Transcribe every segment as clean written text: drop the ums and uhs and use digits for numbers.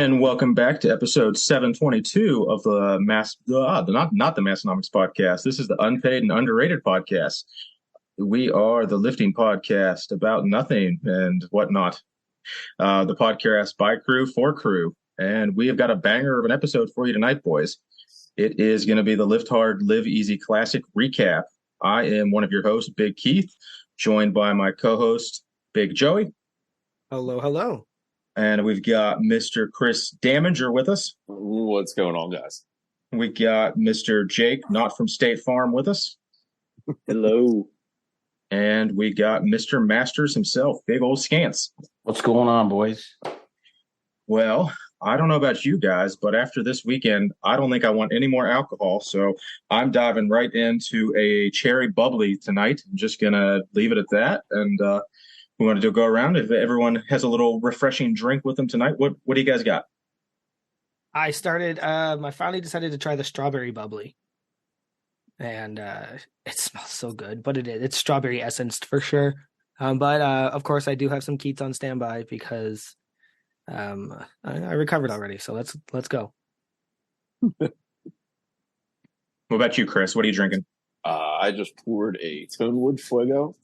And welcome back to episode 722 of the not the Massonomics podcast. This is the Unpaid and Underrated podcast. We are the lifting podcast about nothing and whatnot. The podcast by crew for crew. And we have got a banger of an episode for you tonight, boys. It is going to be the Lift Hard, Live Easy Classic recap. I am one of your hosts, Big Keith, joined by my co-host, Big Joey. Hello, hello. And we've got Mr. Chris Damager with us. What's going on, guys? We got Mr. Jake, not from State Farm, with us. Hello. And we got Mr. Masters himself, Big Old Scants. What's going on, boys? Well, I don't know about you guys, but after this weekend, I don't think I want any more alcohol. So I'm diving right into a cherry bubbly tonight. I'm just going to leave it at that. And we want to go around. If everyone has a little refreshing drink with them tonight, what do you guys got? I finally decided to try the strawberry bubbly. And it smells so good, but it's strawberry essenced for sure. But of course, I do have some Keats on standby because I recovered already. So let's go. What about you, Chris? What are you drinking? I just poured a Tonewood Fuego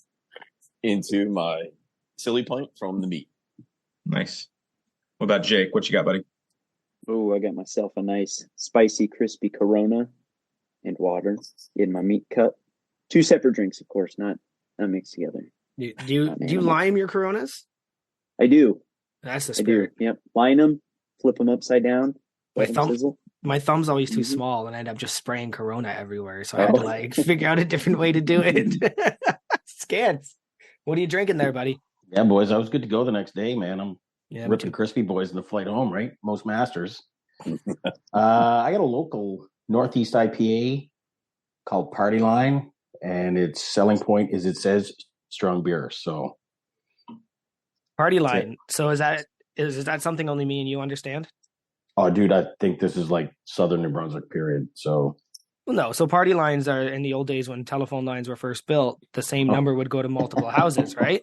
into my silly pint from the meat. Nice. What about Jake? What you got, buddy? Oh, I got myself a nice spicy, crispy Corona and water in my meat cup. Two separate drinks, of course, not mixed together. Do you lime your Coronas? I do. That's the I spirit. do. Yep. Line them, flip them upside down. My thumb's always too small, and I end up just spraying Corona everywhere. So I had to figure out a different way to do it. Scants. What are you drinking there, buddy? Yeah, boys, I was good to go the next day, man. I'm Yeah, ripping crispy boys in the flight home, right? Most Masters. I got a local Northeast IPA called Party Line, and its selling point is it says strong beer. So Party Line. So is that something only me and you understand? Oh, dude, I think this is like Southern New Brunswick, period. So Well, no. So party lines are in the old days when telephone lines were first built. The same number would go to multiple houses, right?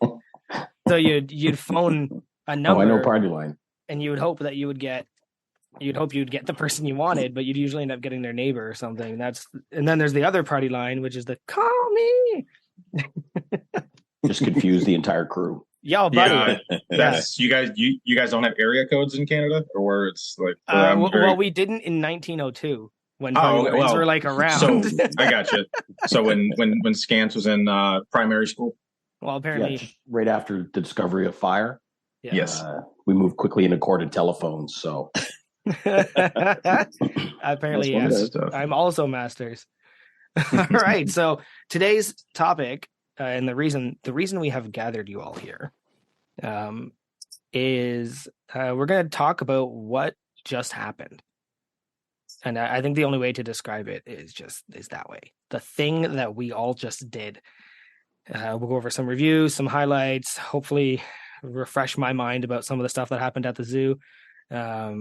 So you'd phone a number. I know Party Line, and you would hope that you'd get the person you wanted, but you'd usually end up getting their neighbor or something. And then there's the other party line, which is the call me. just confused the entire crew. Yo, buddy. That's you guys don't have area codes in Canada, or it's like well, we didn't in 1902 when party lines were like around. So I got you. So when Scants was in primary school. Well, apparently, right after the discovery of fire. Yeah. Yes, we moved quickly into corded telephones. So apparently, yes. I'm also Masters. All right. So today's topic, and the reason we have gathered you all here, is we're going to talk about what just happened. And I think the only way to describe it is that way. The thing that we all just did. We'll go over some reviews, some highlights, hopefully refresh my mind about some of the stuff that happened at the zoo. As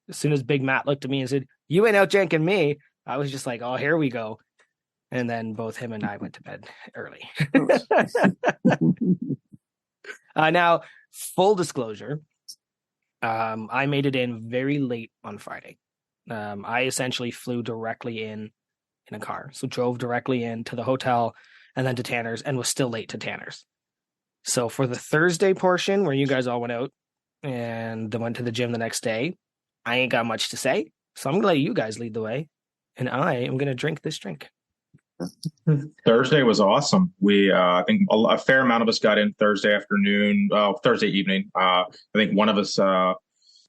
soon as Big Matt looked at me and said, "You ain't out janking me," I was just like, "Oh, here we go." And then both him and I went to bed early. Now, full disclosure, I made it in very late on Friday. I essentially flew directly in a car. So drove directly into the hotel and then to Tanner's, and was still late to Tanner's. So for the Thursday portion where you guys all went out and then went to the gym the next day, I ain't got much to say. So I'm going to let you guys lead the way, and I am going to drink this drink. Thursday was awesome. We, I think a fair amount of us got in Thursday evening. I think one of us,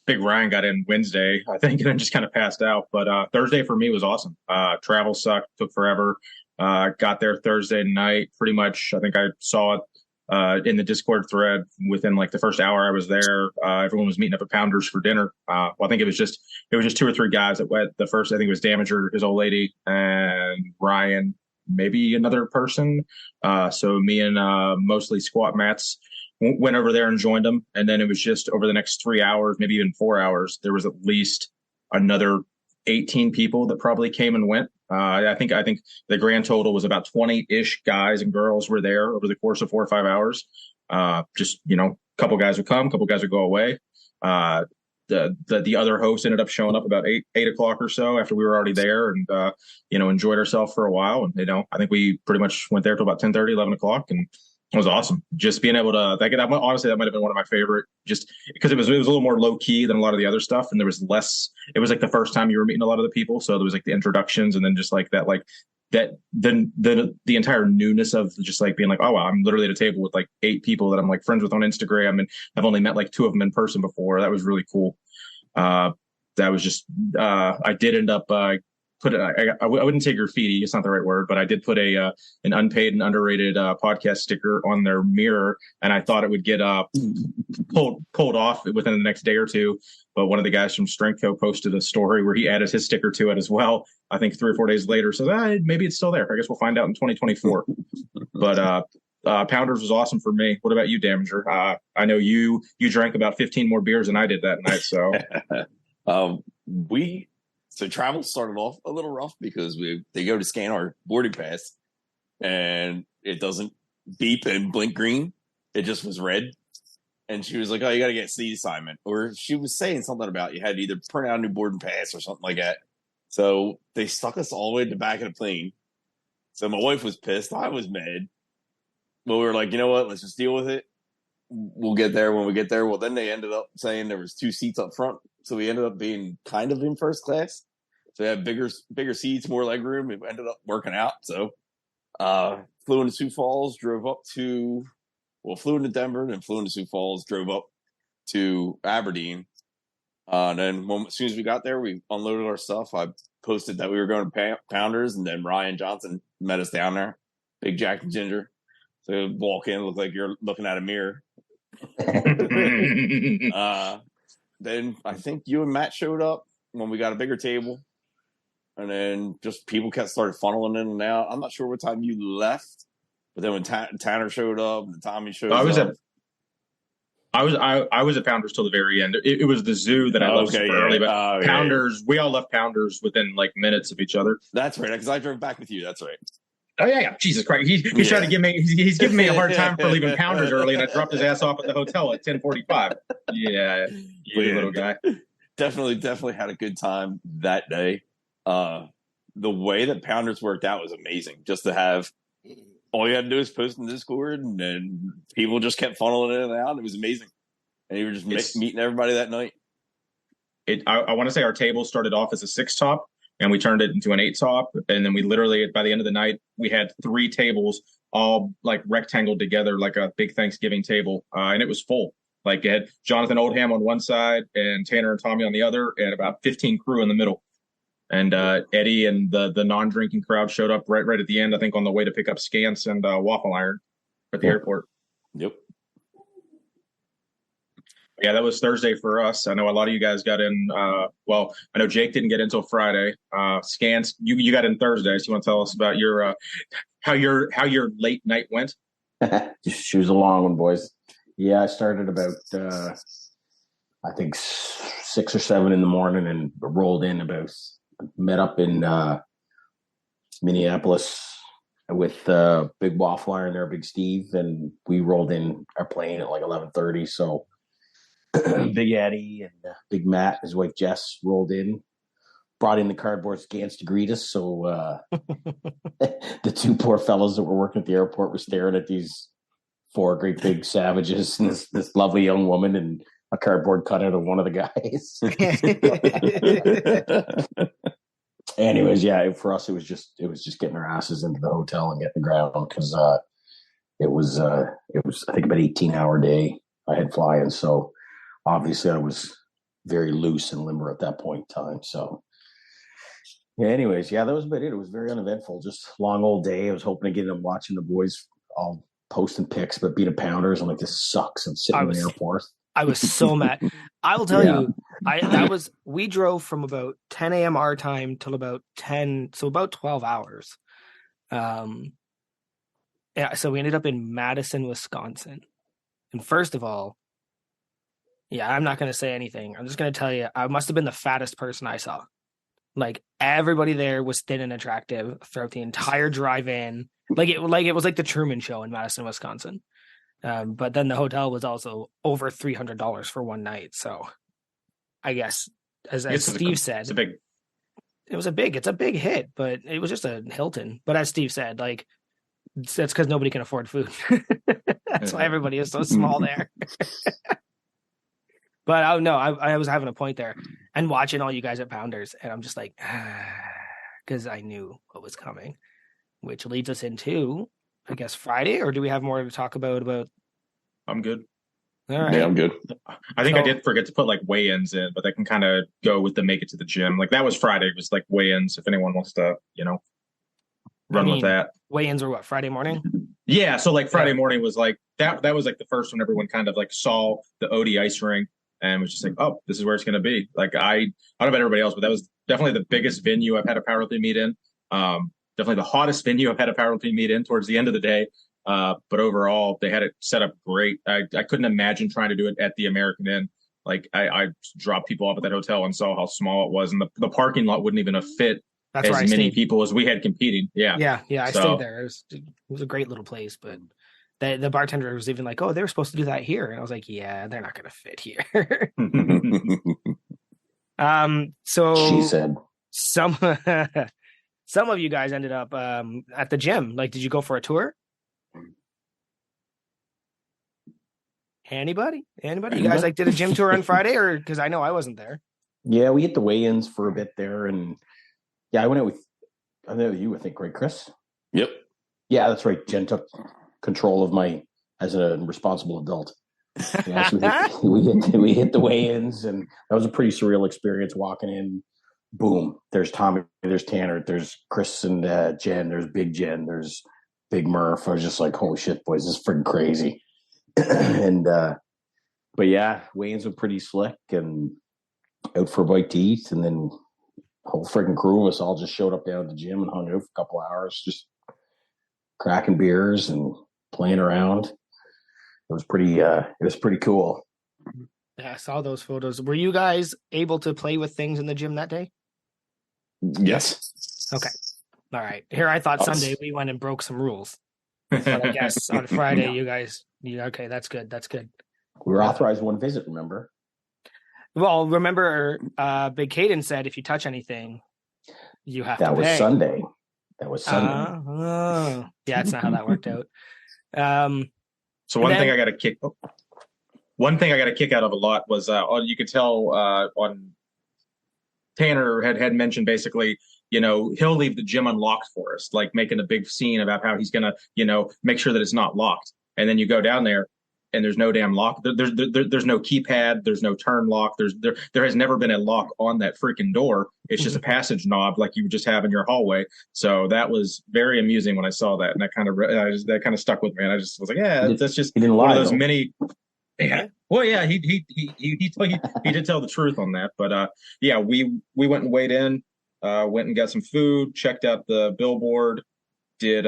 Big Ryan, got in Wednesday, I think, and then just kind of passed out. But Thursday for me was awesome. Travel sucked, took forever. Got there Thursday night. Pretty much, I think I saw it in the Discord thread within like the first hour I was there. Everyone was meeting up at Pounders for dinner. I think it was just two or three guys that went. The first, I think it was Damager, his old lady, and Ryan, maybe another person. So me and mostly Squat Mats went over there and joined them. And then it was just over the next 3 hours, maybe even 4 hours, there was at least another 18 people that probably came and went. I think the grand total was about 20-ish guys and girls were there over the course of 4 or 5 hours. Just, couple guys would come, couple guys would go away. the other host ended up showing up about 8 o'clock or so after we were already there, and enjoyed ourselves for a while. And I think we pretty much went there till about 10:30, 11 o'clock, and it was awesome. Just being able to honestly, that might have been one of my favorite, just because it was a little more low key than a lot of the other stuff, and there was less. It was like the first time you were meeting a lot of the people, so there was like the introductions, and then just like that, then the entire newness of just like being like, oh wow, I'm literally at a table with like 8 people that I'm like friends with on Instagram, and I've only met like 2 of them in person before. That was really cool. That was just I did end up I wouldn't say graffiti, it's not the right word, but I did put an unpaid and underrated podcast sticker on their mirror, and I thought it would get pulled off within the next day or two. But one of the guys from Strength Co posted a story where he added his sticker to it as well, I think 3 or 4 days later. So maybe it's still there. I guess we'll find out in 2024. But Pounders was awesome for me. What about you, Damager? I know you drank about 15 more beers than I did that night. So So travel started off a little rough because they go to scan our boarding pass and it doesn't beep and blink green. It just was red. And she was like, oh, you got to get a seat assignment. Or she was saying something about you had to either print out a new boarding pass or something like that. So they stuck us all the way to the back of the plane. So my wife was pissed. I was mad. But we were like, you know what? Let's just deal with it. We'll get there when we get there. Well, then they ended up saying there was 2 seats up front. So we ended up being kind of in first class. So we had bigger seats, more leg room. It ended up working out. So flew into Sioux Falls, flew into Denver, then flew into Sioux Falls, drove up to Aberdeen. And then as soon as we got there, we unloaded our stuff. I posted that we were going to Pounders, and then Ryan Johnson met us down there. Big Jack and Ginger. So walk in, look like you're looking at a mirror. Then I think you and Matt showed up when we got a bigger table. And then just people started funneling in and out. I'm not sure what time you left, but then when Tanner showed up and Tommy showed up. I was at Pounders till the very end. It was the zoo that I left super early, but Pounders, we all left Pounders within like minutes of each other. That's right, because I drove back with you. That's right. Oh yeah. Jesus Christ, he's trying to give me. He's giving me a hard time for leaving Pounders early, and I dropped his ass off at the hotel at 10:45. Yeah, little guy. Definitely had a good time that day. The way that Pounders worked out was amazing. Just to have all you had to do is post in Discord, and then people just kept funneling in and out. It was amazing, and you were just meeting everybody that night. I want to say our table started off as a 6 top, and we turned it into an 8 top, and then we literally by the end of the night we had 3 tables all like rectangled together like a big Thanksgiving table, and it was full. Like it had Jonathan Oldham on one side and Tanner and Tommy on the other, and about 15 crew in the middle. And Eddie and the non-drinking crowd showed up right at the end, I think on the way to pick up Scants and Waffle Iron at the airport. Yep. Yeah, that was Thursday for us. I know a lot of you guys got in. I know Jake didn't get in until Friday. Scants, you got in Thursday. So you want to tell us about your how your late night went? She was a long one, boys. Yeah, I started about I think 6 or 7 in the morning and rolled in met up in Minneapolis with Big Waffle Iron there, Big Steve, and we rolled in our plane at like 11:30. So Big Eddie and Big Matt, his wife Jess, rolled in, brought in the cardboard Scants to greet us. So the 2 poor fellows that were working at the airport were staring at these 4 great big savages and this lovely young woman and a cardboard cutout of one of the guys. Anyways, yeah, for us it was just getting our asses into the hotel and getting the ground because it was I think about 18-hour day I had flying, so obviously I was very loose and limber at that point in time. So yeah, anyways, yeah, that was about it. It was very uneventful, just a long old day. I was hoping to get in watching the boys all posting pics, but being a Pounders, I'm like, this sucks. I'm sitting in the airport. I was so mad. I will tell you, we drove from about 10 a.m. our time till about 10, so about 12 hours. Yeah, so we ended up in Madison, Wisconsin. And first of all, yeah, I'm not going to say anything. I'm just going to tell you, I must have been the fattest person I saw. Like everybody there was thin and attractive throughout the entire drive-in. Like it was like the Truman Show in Madison, Wisconsin. But then the hotel was also over $300 for one night. So I guess, as It's Steve said, it's a big. it's a big hit, but it was just a Hilton. But as Steve said, like that's because nobody can afford food. That's why everybody is so small there. But I was having a point there and watching all you guys at Pounders, and I'm just like, because I knew what was coming, which leads us into, I guess, Friday. Or do we have more to talk about? I'm good. All right. Yeah, I'm good. I think I did forget to put like weigh-ins in, but that can kind of go with the make it to the gym. Like that was Friday. It was like weigh-ins. If anyone wants to, run with that. Weigh-ins are what, Friday morning? Yeah. So like Friday morning was like that. That was like the first one everyone kind of like saw the OD ice rink and was just like, oh, this is where it's going to be. Like I don't know about everybody else, but that was definitely the biggest venue I've had a powerlifting meet in. Definitely the hottest venue I've had a powerlifting meet in towards the end of the day. But overall, they had it set up great. I couldn't imagine trying to do it at the American Inn. Like I dropped people off at that hotel and saw how small it was, and the parking lot wouldn't even have fit That's as many people as we had competing. Yeah, I stayed there. It was a great little place, but the bartender was even like, "Oh, they were supposed to do that here," and I was like, "Yeah, they're not going to fit here." So She said. some of you guys ended up at the gym. Like, did you go for a tour? Anybody? You guys like did a gym tour on Friday, or because I know I wasn't there. Yeah, we hit the weigh-ins for a bit there, and yeah, I went with you. I think, right, Chris? Yep. Yeah, that's right. Jen took control of my as a responsible adult. Yeah, so we hit the weigh-ins, and that was a pretty surreal experience. Walking in, boom, there's Tommy, there's Tanner, there's Chris and Jen, there's Big Jen, there's Big Murph. I was just like, holy shit, boys, this is freaking crazy. And but yeah, weigh-ins were pretty slick and out for a bite to eat, and then whole freaking crew of us all just showed up down at the gym and hung out for a couple hours, just cracking beers and playing around. It was pretty cool. Yeah, I saw those photos. Were you guys able to play with things in the gym that day? Yes. Okay. All right. Here, I thought Sunday we went and broke some rules. But I guess on Friday, you guys, okay, that's good. That's good. We were authorized one visit, remember? Well, remember, Big Caden said if you touch anything, you have to pay. That was Sunday. Yeah, that's not how that worked out. So one thing I got a kick out of a lot was you could tell on Tanner had mentioned basically, he'll leave the gym unlocked for us, like making a big scene about how he's gonna, make sure that it's not locked. And then you go down there and there's no damn lock. There's no keypad. There's no turn lock. There has never been a lock on that freaking door. It's just a passage knob like you would just have in your hallway. So that was very amusing when I saw that, and that kind of stuck with me. And I just was like, yeah, that's just one of those many. Yeah. Well, yeah, he did tell the truth on that. But yeah, we went and weighed in, went and got some food, checked out the billboard, did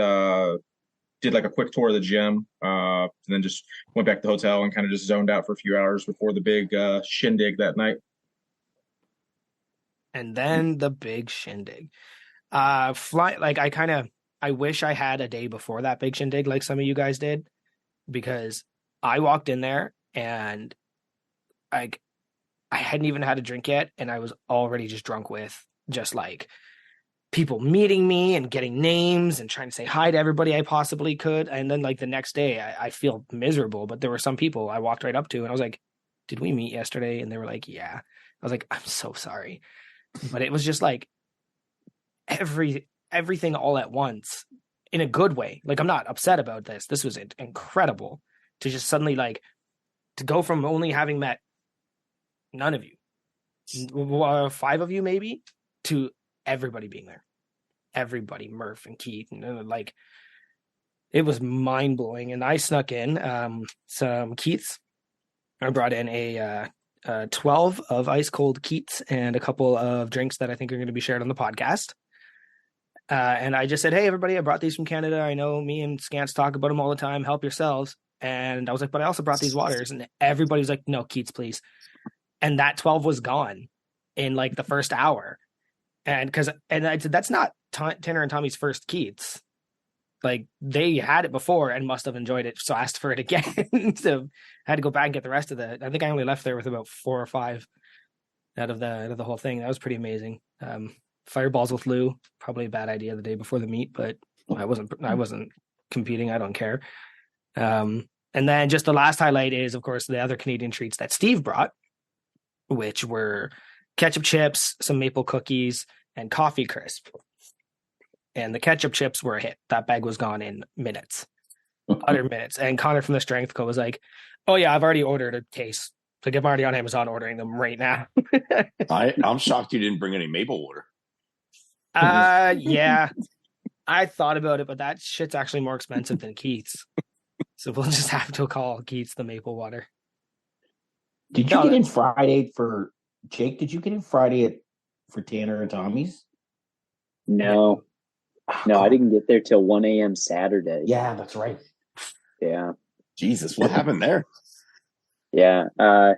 like a quick tour of the gym, and then just went back to the hotel and kind of just zoned out for a few hours before the big shindig that night. And then the big shindig. I wish I had a day before that big shindig like some of you guys did, because I walked in there and I hadn't even had a drink yet, and I was already just drunk with just like people meeting me and getting names and trying to say hi to everybody I possibly could. And then like the next day I feel miserable, but there were some people I walked right up to and I was like, did we meet yesterday? And they were like, yeah. I was like, I'm so sorry. But it was just like everything all at once in a good way. Like, I'm not upset about this. This was incredible to just suddenly like to go from only having met none of you, 5 of you maybe, to everybody being there. Everybody, Murph and Keith, and like it was mind blowing. And I snuck in some Keiths. I brought in a 12 of ice cold Keats and a couple of drinks that I think are going to be shared on the podcast. And I just said, hey, everybody, I brought these from Canada. I know me and Scants talk about them all the time. Help yourselves. And I was like, but I also brought these waters. And everybody was like, no, Keats, please. And that 12 was gone in like the first hour. And I said, that's not Tanner and Tommy's first Keats. Like, they had it before and must have enjoyed it, so asked for it again. So I had to go back and get the rest of it. I think I only left there with about 4 or 5. out of the whole thing. That was pretty amazing. Fireballs with Lou, probably a bad idea the day before the meet, but I wasn't competing. I don't care. And then just the last highlight is, of course, the other Canadian treats that Steve brought, which were ketchup chips, some maple cookies, and coffee crisp. And the ketchup chips were a hit. That bag was gone in minutes, utter minutes. And Connor from the Strength Co was like, "Oh yeah, I've already ordered a case. Like I'm already on Amazon ordering them right now." I'm shocked you didn't bring any maple water. Yeah, I thought about it, but that shit's actually more expensive than Keith's. So we'll just have to call Keith's the maple water. Did you get in Friday for Jake? Did you get in Friday for Tanner and Tommy's? No, I didn't get there till 1 a.m. Saturday. Yeah, that's right. Yeah. Jesus, what happened there? Yeah. I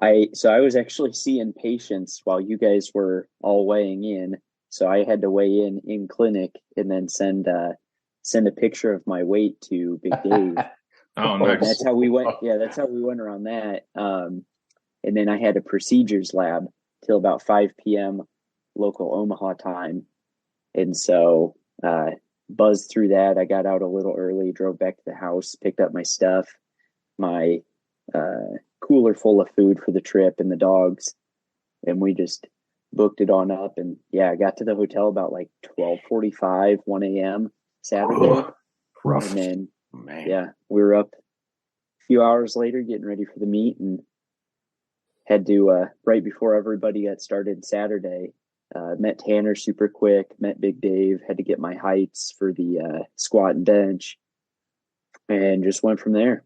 was actually seeing patients while you guys were all weighing in. So I had to weigh in clinic and then send a picture of my weight to Big Dave. Oh, nice. That's how we went. Yeah, that's how we went around that. And then I had a procedures lab till about 5 p.m. local Omaha time. And so buzzed through that. I got out a little early, drove back to the house, picked up my stuff, my cooler full of food for the trip and the dogs. And we just booked it on up. And yeah, I got to the hotel about like 12:45, 1 a.m. Saturday. Rough. And then, Man. yeah, we were up a few hours later getting ready for the meet and had to, right before everybody got started Saturday, met Tanner super quick, met Big Dave, had to get my heights for the squat and bench, and just went from there.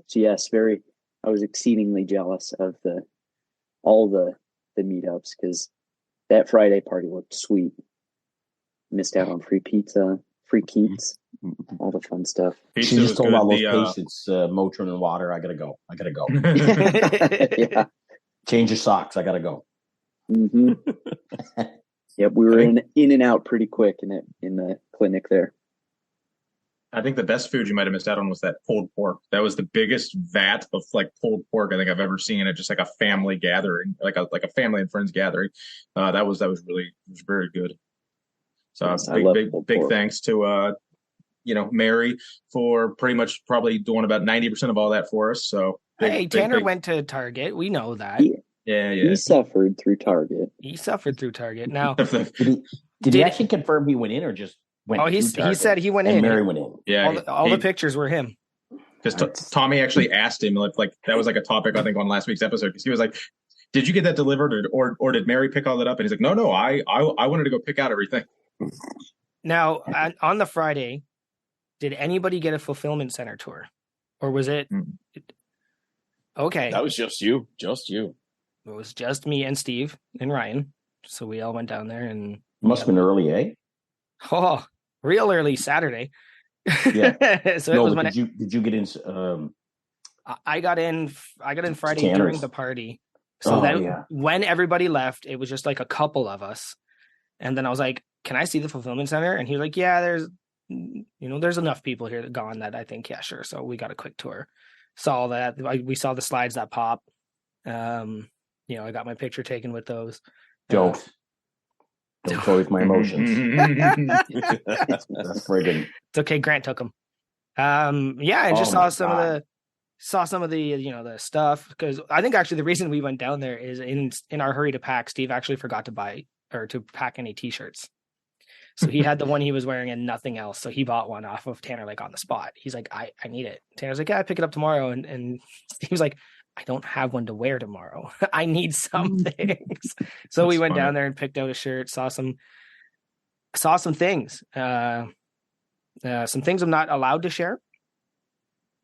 So yes, I was exceedingly jealous of all the meetups because that Friday party looked sweet. Missed out on free pizza, free keats, all the fun stuff. She just told all those patients, Motrin and water, I gotta go. Yeah. Change your socks, I gotta go. Mm-hmm. Yep, we were in and out pretty quick in the clinic there. I think the best food you might have missed out on was that pulled pork. That was the biggest vat of like pulled pork I think I've ever seen at just like a family gathering, like a family and friends gathering. That was very good. So Yes, big thanks to Mary for pretty much probably doing about 90% of all that for us. So Tanner went to Target. We know that. Yeah. He suffered through Target. Now, did he actually confirm he went in or just went? He said he went in. Mary went in. Yeah, all the pictures were him. Because Tommy actually asked him, like that was like a topic I think on last week's episode. Because he was like, "Did you get that delivered, or did Mary pick all that up?" And he's like, "No, I wanted to go pick out everything." Now, on the Friday, did anybody get a fulfillment center tour, or was it? Okay, that was just you. It was just me and Steve and Ryan. So we all went down there and must have been early, eh? Oh, real early Saturday. Yeah. So it was did you get in? I got in Friday during the party. So when everybody left, it was just like a couple of us. And then I was like, "Can I see the fulfillment center?" And he was like, "Yeah, there's enough people here that gone that I think, yeah, sure." So we got a quick tour. Saw all that. We saw the slides that pop. I got my picture taken with those. Don't play with my emotions. That's friggin'. It's okay. Grant took them. And just saw some of the the stuff, because I think actually the reason we went down there is in our hurry to pack, Steve actually forgot to buy or to pack any t-shirts. So he had the one he was wearing and nothing else. So he bought one off of Tanner, like on the spot. He's like, I need it. Tanner's like, "Yeah, I pick it up tomorrow." And he was like, "I don't have one to wear tomorrow. I need some things." So we went down there and picked out a shirt, saw some things. Some things I'm not allowed to share.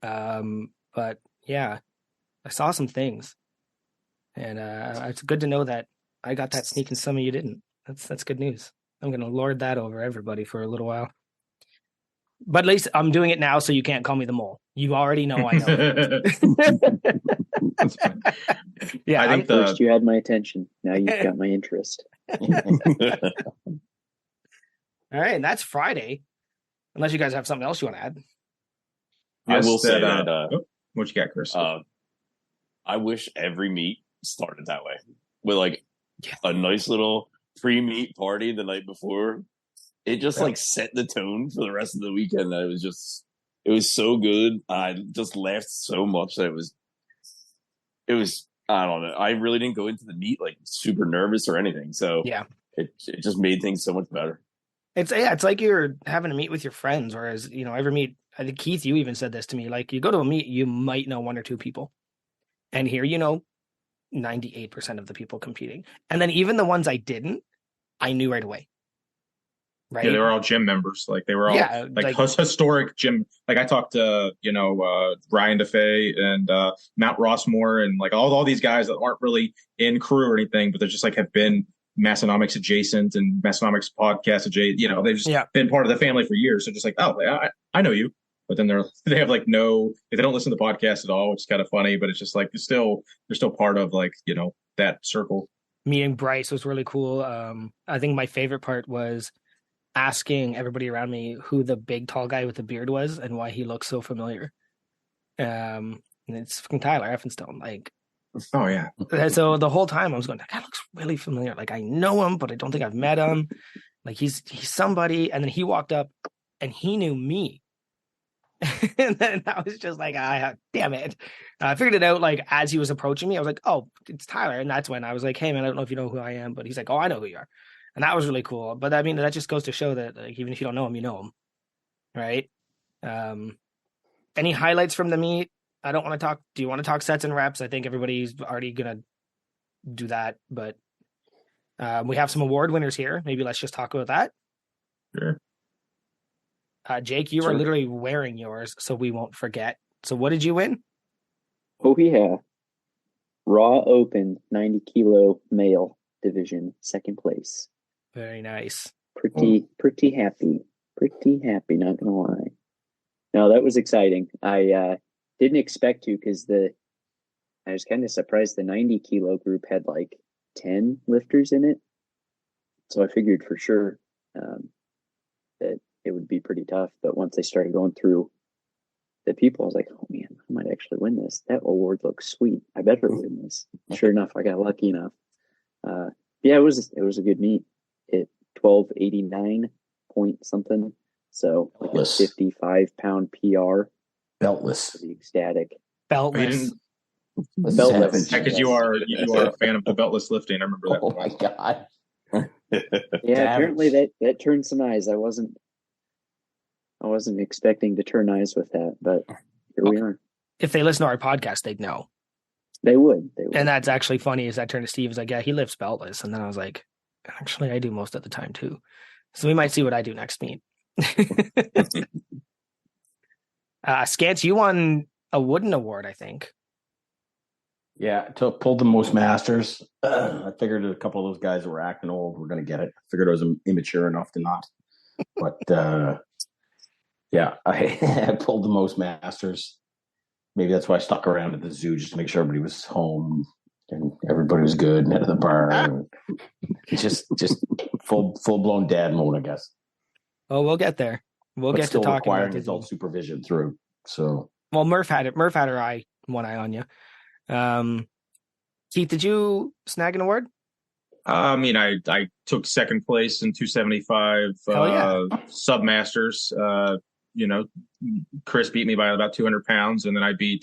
But yeah, I saw some things. And it's good to know that I got that sneak and some of you didn't. That's good news. I'm going to lord that over everybody for a little while. But at least I'm doing it now, so you can't call me the mole. You already know I know. Yeah, I think first you had my attention. Now you've got my interest. All right, and that's Friday. Unless you guys have something else you want to add. I will say that. What you got, Chris? I wish every meet started that way with like a nice little free meat party the night before. It just like set the tone for the rest of the weekend. It was so good. I just laughed so much that it was, I don't know. I really didn't go into the meet like super nervous or anything. So Yeah. it just made things so much better. It's like you're having a meet with your friends, whereas, every meet, I think Keith, you even said this to me, like you go to a meet, you might know one or two people. And here, 98% of the people competing. And then even the ones I didn't, I knew right away. Right. Yeah, they were all gym members. Like they were all like historic gym. Like I talked to, Ryan DeFay and Matt Rossmore and like all these guys that aren't really in crew or anything, but they just like have been Massonomics adjacent and Massonomics podcast adjacent. They've just been part of the family for years. So just like, oh, I know you. But then they have like they don't listen to the podcast at all, which is kind of funny, but it's just like they're still part of like, that circle. Meeting Bryce was really cool. I think my favorite part was asking everybody around me who the big tall guy with the beard was and why he looks so familiar. And it's fucking Tyler Effenstone. Like, oh yeah. So the whole time I was going, that guy looks really familiar. Like I know him, but I don't think I've met him. Like he's somebody. And then he walked up and he knew me. And then I was just like, damn it. I figured it out like as he was approaching me. I was like, oh, it's Tyler. And that's when I was like, hey man, I don't know if you know who I am, but he's like, oh, I know who you are. And that was really cool. But I mean, that just goes to show that like, even if you don't know him, you know him. Right. Any highlights from the meet? I don't want to talk. Do you want to talk sets and reps? I think everybody's already going to do that. But we have some award winners here. Maybe let's just talk about that. Sure. Jake, you are literally wearing yours, so we won't forget. So what did you win? Oh, yeah. Raw Open 90 kilo male division, second place. Very nice. Pretty happy. Pretty happy, not gonna lie. No, that was exciting. I didn't expect to because I was kind of surprised the 90 kilo group had like 10 lifters in it. So I figured for sure that it would be pretty tough. But once they started going through the people, I was like, oh man, I might actually win this. That award looks sweet. I better win this. Sure enough, I got lucky enough. Yeah, it was a good meet. It 1289 point something. So like a 55-pound PR. Beltless. Pretty ecstatic. Beltless. Beltless. Because you are a fan of the beltless lifting. I remember that. Oh my god. Yeah, apparently that turned some eyes. I wasn't expecting to turn eyes with that, but here we are. If they listen to our podcast, they'd know. They would. And that's actually funny is I turned to Steve, he's like, yeah, he lifts beltless. And then I was like, actually, I do most of the time too. So we might see what I do next meet. Scants, you won a wooden award, I think. Yeah, pulled the most masters. I figured a couple of those guys that were acting old were going to get it. I figured I was immature enough to not. But yeah, I pulled the most masters. Maybe that's why I stuck around at the zoo just to make sure everybody was home and everybody was good and out of the bar. And just full blown dad mode, I guess. Oh, we'll get there. We'll get to talking requiring about adult supervision through. So well, Murph had it. Murph had one eye on you. Keith, did you snag an award? I mean, I took second place in 275 submasters. Chris beat me by about 200 pounds, and then I beat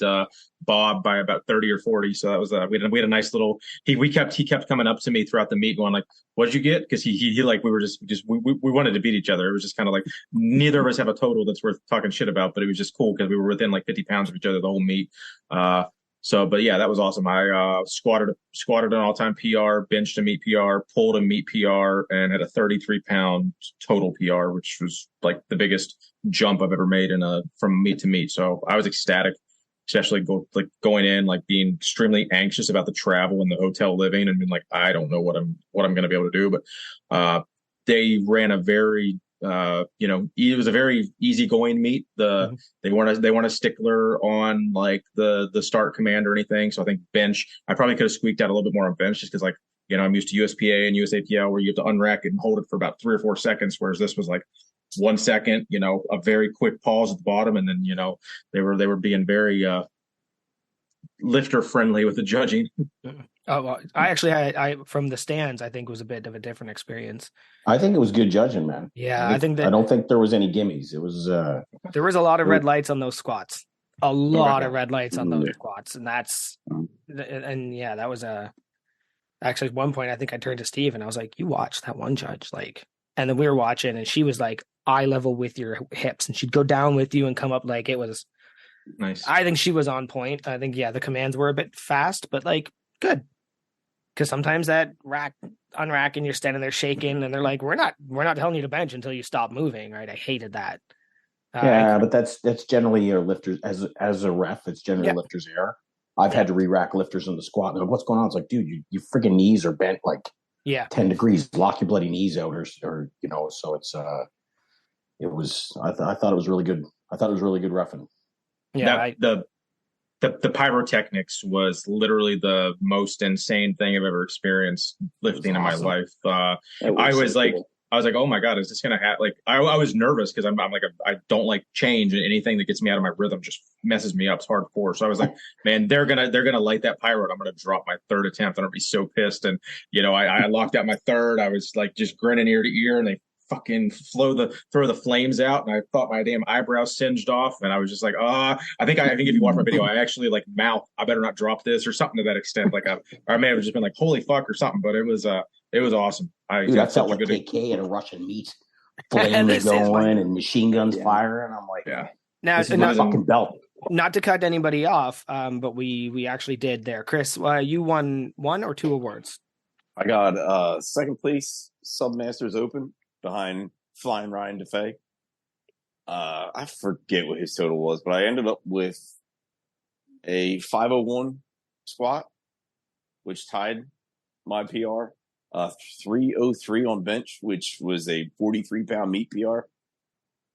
Bob by about 30 or 40. So that was we had a nice little. He kept coming up to me throughout the meet, going like, "What did you get?" Because he like we were just we wanted to beat each other. It was just kind of like neither of us have a total that's worth talking shit about, but it was just cool because we were within like 50 pounds of each other the whole meet. But yeah, that was awesome. I squatted an all-time PR, benched a meet PR, pulled a meet PR, and had a 33-pound total PR, which was like the biggest jump I've ever made from meet to meet. So I was ecstatic, especially going in, like being extremely anxious about the travel and the hotel living, and being like, I don't know what I'm going to be able to do. But they ran a very it was a very easygoing meet. They weren't a stickler on like the start command or anything. So I think bench, I probably could have squeaked out a little bit more on bench just because I'm used to USPA and USAPL where you have to unrack and hold it for about 3 or 4 seconds, whereas this was like 1 second, a very quick pause at the bottom, and then they were being very lifter friendly with the judging. Oh, well, I from the stands, I think was a bit of a different experience. I think it was good judging, man. Yeah, I think I that don't think there was any gimmies. It was there was a lot of red lights on those squats. A lot of red lights on those Yeah. squats, and yeah, that was actually at one point I think I turned to Steve and I was like, "You watch that one judge, like," and then we were watching, and she was like eye level with your hips, and she'd go down with you and come up like it was. Nice. I think she was on point. I think the commands were a bit fast, but like good. Because sometimes that unrack and you're standing there shaking, and they're like, "We're not telling you to bench until you stop moving." Right? I hated that. yeah, but that's generally your lifters as a ref. It's generally lifters error. I've had to re-rack lifters in the squat. And what's going on? It's like, dude, your freaking knees are bent like 10 degrees. Lock your bloody knees out, or So it's it was. I thought it was really good. I thought it was really good roughing. Yeah, the pyrotechnics was literally the most insane thing I've ever experienced lifting in my life. I was like, cool. I was like, oh my God, is this going to happen? Like, I was nervous because I'm like, I don't like change, and anything that gets me out of my rhythm just messes me up. It's hardcore. So I was like, man, they're going to light that pyro. I'm going to drop my third attempt. I'm going to be so pissed. And, I locked out my third. I was like just grinning ear to ear, and they fucking throw the flames out, and I thought my damn eyebrows singed off, and I was just like, I think if you watch my video, I actually like mouth, I better not drop this or something to that extent. Like I may have just been like, holy fuck or something, but it was awesome. Dude, I felt like KK at a Russian meet, flames going and machine guns firing. I'm like, now fucking belt. Not to cut anybody off, but we actually did there. Chris, you won 1 or 2 awards. I got second place Submasters Open behind Flying Ryan DeFay. I forget what his total was, but I ended up with a 501 squat, which tied my PR. 303 on bench, which was a 43-pound meat PR.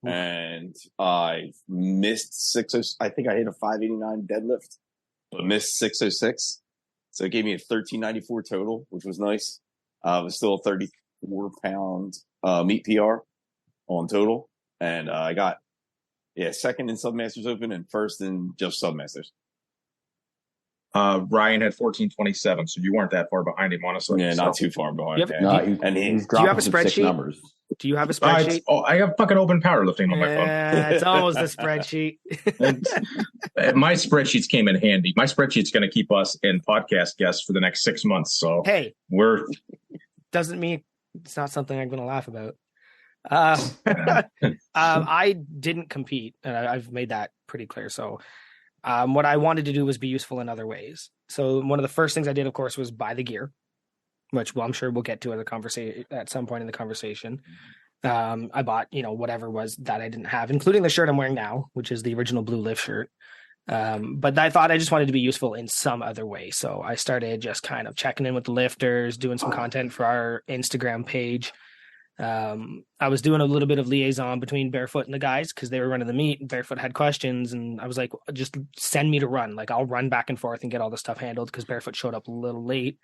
And I missed 606. I think I hit a 589 deadlift, but missed 606. So it gave me a 1394 total, which was nice. It was still a 34-pound meat PR on total. And I got, second in Submasters Open and first in just Submasters. Ryan had 1427, so you weren't that far behind him, honestly. Yeah, not too far behind. No, he's dropping do you have a spreadsheet? Numbers. Do you have a spreadsheet? I have fucking open powerlifting on my phone. It's always the spreadsheet. My spreadsheets came in handy. My spreadsheet's going to keep us in podcast guests for the next 6 months. So hey, doesn't mean it's not something I'm going to laugh about. I didn't compete, and I've made that pretty clear. So what I wanted to do was be useful in other ways. So one of the first things I did, of course, was buy the gear, which I'm sure we'll get to at some point in the conversation. I bought, whatever was that I didn't have, including the shirt I'm wearing now, which is the original blue lift shirt. But I thought I just wanted to be useful in some other way. So I started just kind of checking in with the lifters, doing some content for our Instagram page. I was doing a little bit of liaison between Barefoot and the guys because they were running the meet, and Barefoot had questions, and I was like, just send me to run. Like, I'll run back and forth and get all the stuff handled because Barefoot showed up a little late.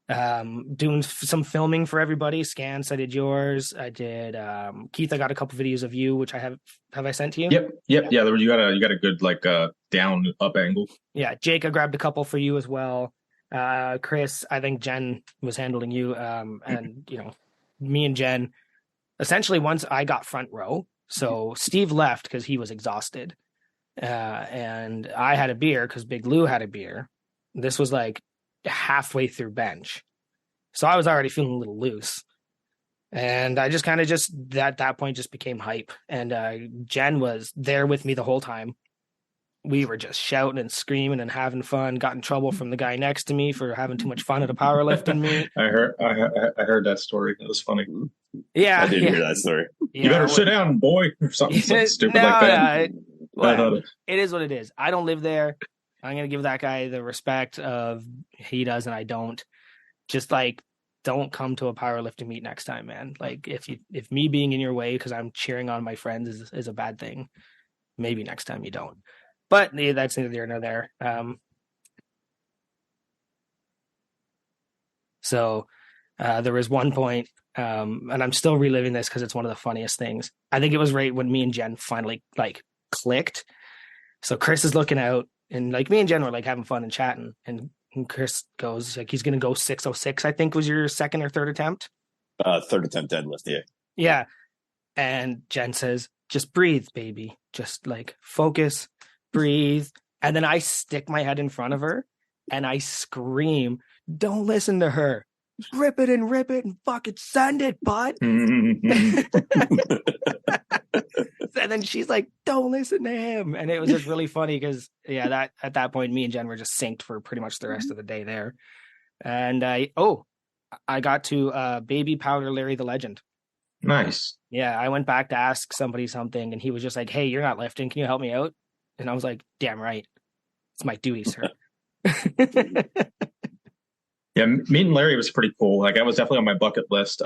Doing some filming for everybody. Scants, I did yours. I did Keith, I got a couple videos of you, which I have I sent to you? Yep. Yeah, you got a good like down up angle. Yeah, Jake, I grabbed a couple for you as well. Chris, I think Jen was handling you, and me and Jen, essentially once I got front row. So Steve left because he was exhausted. And I had a beer because Big Lou had a beer. This was like halfway through bench. So I was already feeling a little loose. And I just kind of at that point just became hype. And Jen was there with me the whole time. We were just shouting and screaming and having fun. Got in trouble from the guy next to me for having too much fun at a powerlifting meet. I heard that story. That was funny. Yeah, I did hear that story. You better sit down, boy, or something stupid like that. It is what it is. I don't live there. I'm gonna give that guy the respect of he does and I don't. Just like, don't come to a powerlifting meet next time, man. Like if me being in your way because I'm cheering on my friends is a bad thing, maybe next time you don't. But that's neither here nor there. So there was one point, and I'm still reliving this because it's one of the funniest things. I think it was right when me and Jen finally like clicked. So Chris is looking out, and like me and Jen were like having fun and chatting, and And Chris goes like he's gonna go 606, I think was your second or third attempt. Third attempt deadlift, yeah. Yeah. And Jen says, just breathe, baby. Just like focus, breathe. And then I stick my head in front of her and I scream, don't listen to her. Rip it and fucking send it, bud. And then she's like, don't listen to him. And it was just really funny because, yeah, that at that point, me and Jen were just synced for pretty much the rest of the day there. And I got to baby powder Larry the Legend. Nice. Yeah, I went back to ask somebody something, and he was just like, hey, you're not lifting. Can you help me out? And I was like, damn right. It's my duty, sir. Yeah, meeting Larry was pretty cool. Like, that was definitely on my bucket list.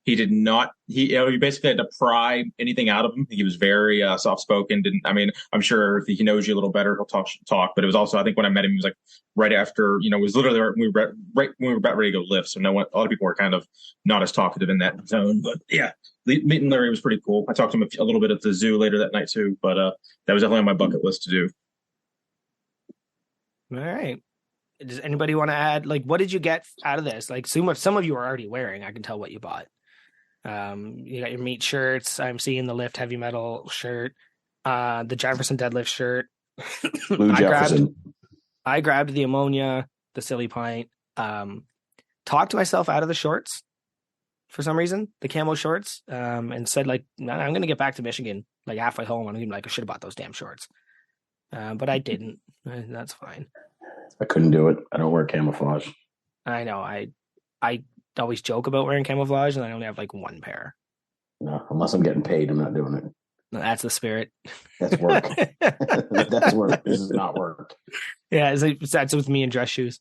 He did not. You basically had to pry anything out of him. He was very soft spoken. I'm sure if he knows you a little better, he'll talk. But it was also, I think when I met him, he was like right after. It was literally right when we were about ready to go lift. So a lot of people were kind of not as talkative in that zone. But yeah, meeting Larry was pretty cool. I talked to him a little bit at the zoo later that night too. But that was definitely on my bucket list to do. All right. Does anybody want to add? Like, what did you get out of this? Like, some of you are already wearing. I can tell what you bought. You got your meat shirts. I'm seeing the Lift Heavy Metal shirt, the Jefferson Deadlift shirt. Blue Jefferson. I grabbed the ammonia, the silly pint. Talked myself out of the shorts for some reason, the camo shorts, and said like, nah, I'm going to get back to Michigan like halfway home. I'm like, I should have bought those damn shorts, but I didn't. That's fine. I couldn't do it. I don't wear camouflage. I know. I always joke about wearing camouflage, and I only have like one pair. No, unless I'm getting paid, I'm not doing it. No, that's the spirit. That's work. That's work. This is not work. Yeah, that's with me in dress shoes.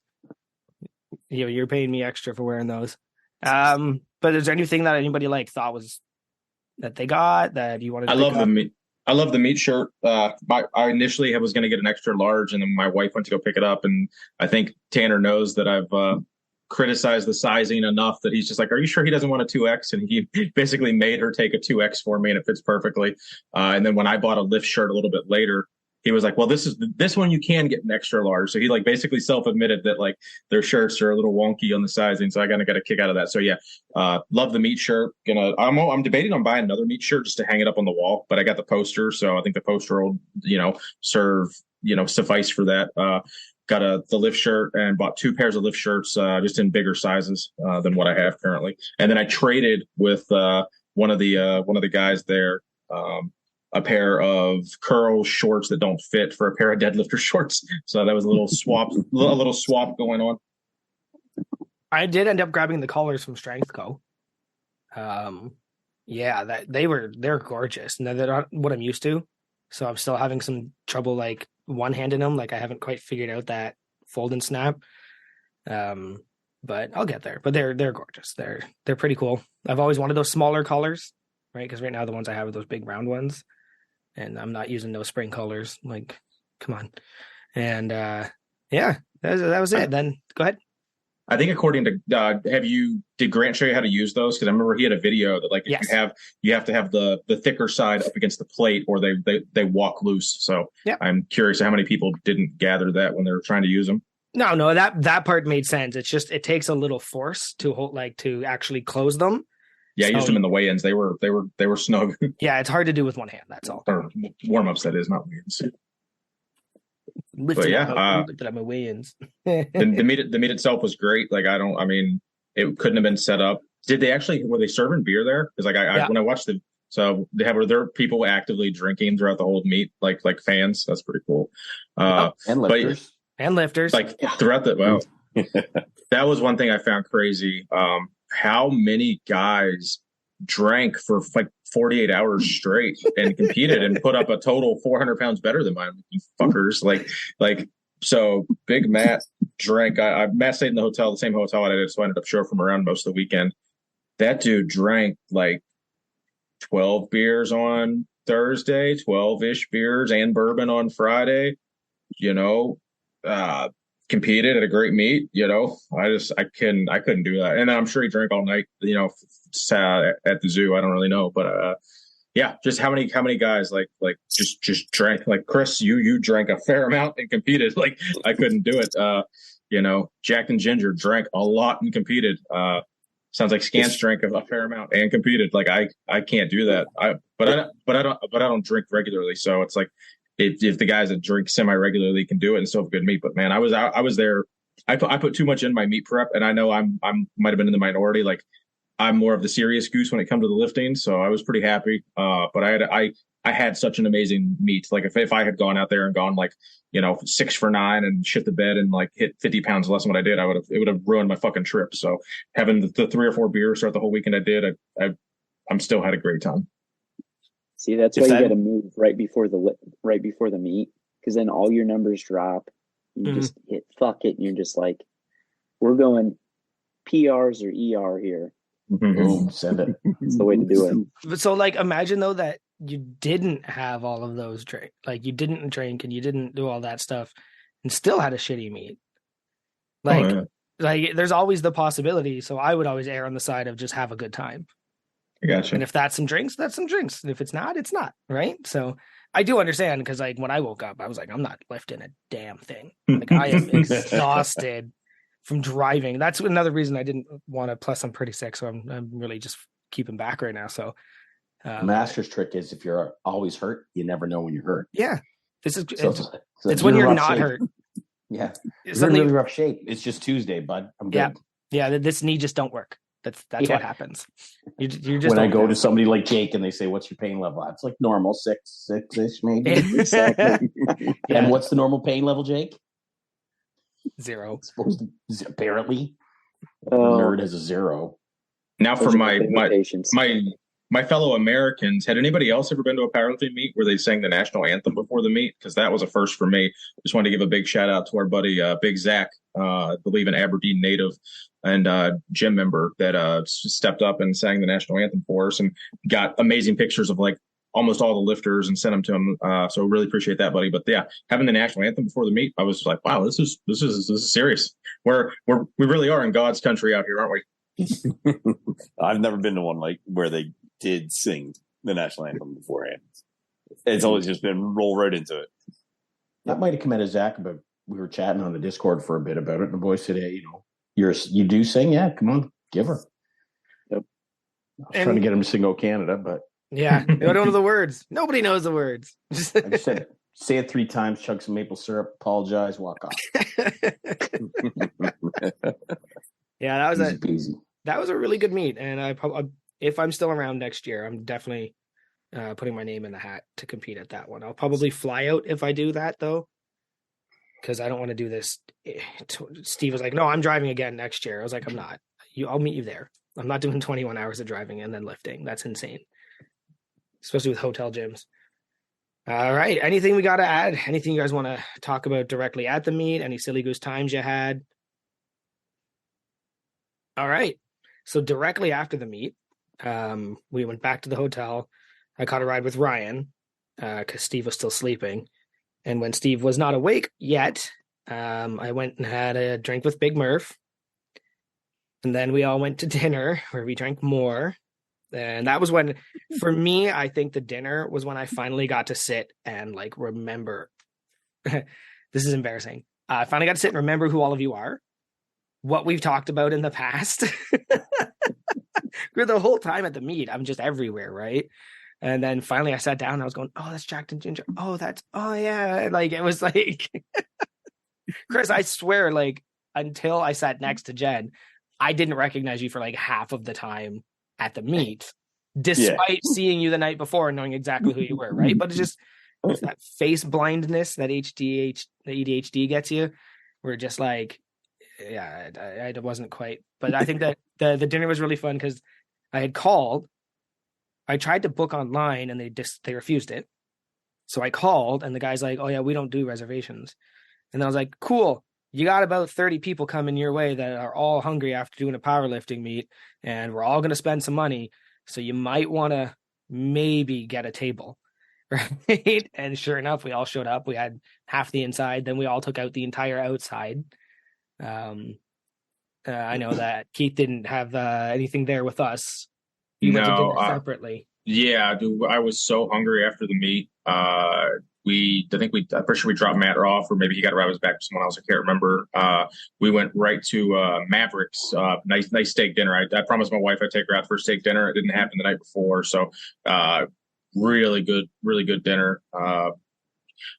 You're paying me extra for wearing those. But is there anything that anybody thought was that they got that you wanted to pick up? I love the meat shirt. I initially was going to get an extra large, and then my wife went to go pick it up. And I think Tanner knows that I've criticized the sizing enough that he's just like, are you sure he doesn't want a 2X? And he basically made her take a 2X for me, and it fits perfectly. And then when I bought a lift shirt a little bit later, he was like, well, this one you can get an extra large. So he basically self-admitted that their shirts are a little wonky on the sizing. So I got a kick out of that. So yeah, love the meat shirt. I'm debating on buying another meat shirt just to hang it up on the wall, but I got the poster. So I think the poster will, serve, suffice for that. Got the lift shirt and bought 2 pairs of lift shirts, just in bigger sizes than what I have currently. And then I traded with one of the guys there, a pair of curl shorts that don't fit for a pair of deadlifter shorts. So that was a little swap going on. I did end up grabbing the collars from Strength Co. Yeah, they're gorgeous. And they're not what I'm used to. So I'm still having some trouble one-handing them. I haven't quite figured out that fold and snap. But I'll get there. But they're gorgeous. They're pretty cool. I've always wanted those smaller collars, right? Because right now the ones I have are those big round ones. And I'm not using those spring colors. Come on. And yeah, that was it. Then go ahead. I think according to did Grant show you how to use those? Because I remember he had a video that yes. you have to have the thicker side up against the plate or they walk loose. So yep. I'm curious how many people didn't gather that when they were trying to use them. No, that part made sense. It's just it takes a little force to hold to actually close them. Yeah, I used them in the weigh-ins. They were snug. Yeah, it's hard to do with one hand. That's all. Or warm-ups, that is, not weigh-ins. Lifted up my weigh-ins. the meat itself was great. It couldn't have been set up. Were they serving beer there? Because when I watched were there people actively drinking throughout the whole meet, like fans? That's pretty cool. And lifters. And lifters. Throughout wow. That was one thing I found crazy. How many guys drank for 48 hours straight and competed and put up a total 400 pounds better than mine, you fuckers. So Big Matt drank. Matt stayed in the same hotel I did, so I ended up chauffeuring around most of the weekend. That dude drank 12 beers on Thursday, 12-ish beers and bourbon on Friday. Competed at a great meet, I couldn't do that. And I'm sure he drank all night, at the zoo. I don't really know, but yeah, just how many guys just drank. Chris, you drank a fair amount and competed. I couldn't do it. Jack and Ginger drank a lot and competed. Sounds like Scants drank a fair amount and competed. Like I can't do that. But I don't drink regularly. So it's like if the guys that drink semi regularly can do it and still have good meat. But man, I was there. I put too much in my meat prep, and I know I'm might have been in the minority. Like I'm more of the serious goose when it comes to the lifting, so I was pretty happy. But I had such an amazing meet. Like if I had gone out there and gone like 6 for 9 and shit the bed and like hit 50 pounds less than what I did, it would have ruined my fucking trip. So having the 3 or 4 beers throughout the whole weekend I did, I'm still had a great time. See, that's why you got to move right before the meet, because then all your numbers drop. You just hit fuck it, and you're just like, we're going PRs or ER here. Boom, send it. It's the way to do it. So, like, imagine though that you didn't have all of those drink, like you didn't drink and you didn't do all that stuff, and still had a shitty meet. Like, there's always the possibility. So I would always err on the side of just have a good time. I gotcha. And if that's some drinks, that's some drinks. And if it's not, it's not. Right. So I do understand, because like when I woke up, I was like, I'm not lifting a damn thing. Like I am exhausted from driving. That's another reason I didn't want to. Plus, I'm pretty sick, so I'm really just keeping back right now. So master's trick is if you're always hurt, you never know when you're hurt. Yeah, this is so it's when you're not hurt. Yeah, you're in really rough shape. It's just Tuesday, bud. I'm good. Yeah. This knee just don't work. That's what happens. You just when I go to somebody like Jake and they say, "What's your pain level?" It's like normal, 6-ish maybe. And what's the normal pain level, Jake? 0. It's supposed to apparently. Nerd has a 0. Now for my fellow Americans, had anybody else ever been to a powerlifting meet where they sang the national anthem before the meet? Because that was a first for me. Just wanted to give a big shout out to our buddy Big Zach, I believe an Aberdeen native and gym member that stepped up and sang the national anthem for us and got amazing pictures of like almost all the lifters and sent them to him. So really appreciate that, buddy. But yeah, having the national anthem before the meet, I was like, wow, this is serious. We really are in God's country out here, aren't we? I've never been to one like where they did sing the national anthem beforehand. It's always just been roll right into it. That might have come out of Zach, but we were chatting on the Discord for a bit about it, and the boys said, "Hey, you do sing? Yeah, come on, give her." Yep. I was trying to get him to sing "O Canada," but yeah, I don't know the words. Nobody knows the words. I just said, say it 3 times, chug some maple syrup, apologize, walk off. Yeah, that was easy. That was a really good meet, and if I'm still around next year, I'm definitely putting my name in the hat to compete at that one. I'll probably fly out if I do that, though, because I don't want to do this. Steve was like, "No, I'm driving again next year." I was like, "I'm not. I'll meet you there. I'm not doing 21 hours of driving and then lifting. That's insane, especially with hotel gyms." All right. Anything we got to add? Anything you guys want to talk about directly at the meet? Any silly goose times you had? All right. So directly after the meet, we went back to the hotel. I caught a ride with Ryan because Steve was still sleeping. And when Steve was not awake yet, I went and had a drink with Big Murph. And then we all went to dinner where we drank more. And that was when, for me, I think the dinner was when I finally got to sit and like remember. This is embarrassing. I finally got to sit and remember who all of you are, what we've talked about in the past. The whole time at the meet, I'm just everywhere, right? And then finally I sat down and I was going, "Oh, that's Jack and Ginger. Oh, yeah." Like, it was like, Chris, I swear, like, until I sat next to Jen, I didn't recognize you for like half of the time at the meet, despite seeing you the night before and knowing exactly who you were, right? But it's that face blindness that the ADHD gets you. We're just like, yeah, I wasn't quite. But I think that the dinner was really fun because I had called. I tried to book online and they refused it. So I called and the guy's like, "Oh yeah, we don't do reservations." And then I was like, "Cool. You got about 30 people coming your way that are all hungry after doing a powerlifting meet, and we're all going to spend some money. So you might want to maybe get a table." Right? And sure enough, we all showed up. We had half the inside. Then we all took out the entire outside. I know that Keith didn't have anything there with us. You went to dinner separately. Yeah, dude, I was so hungry after the meet. I'm pretty sure we dropped Matt off, or maybe he got to ride his back to someone else. I can't remember. We went right to Mavericks. Nice steak dinner. I promised my wife I'd take her out for steak dinner. It didn't happen the night before, so really good dinner.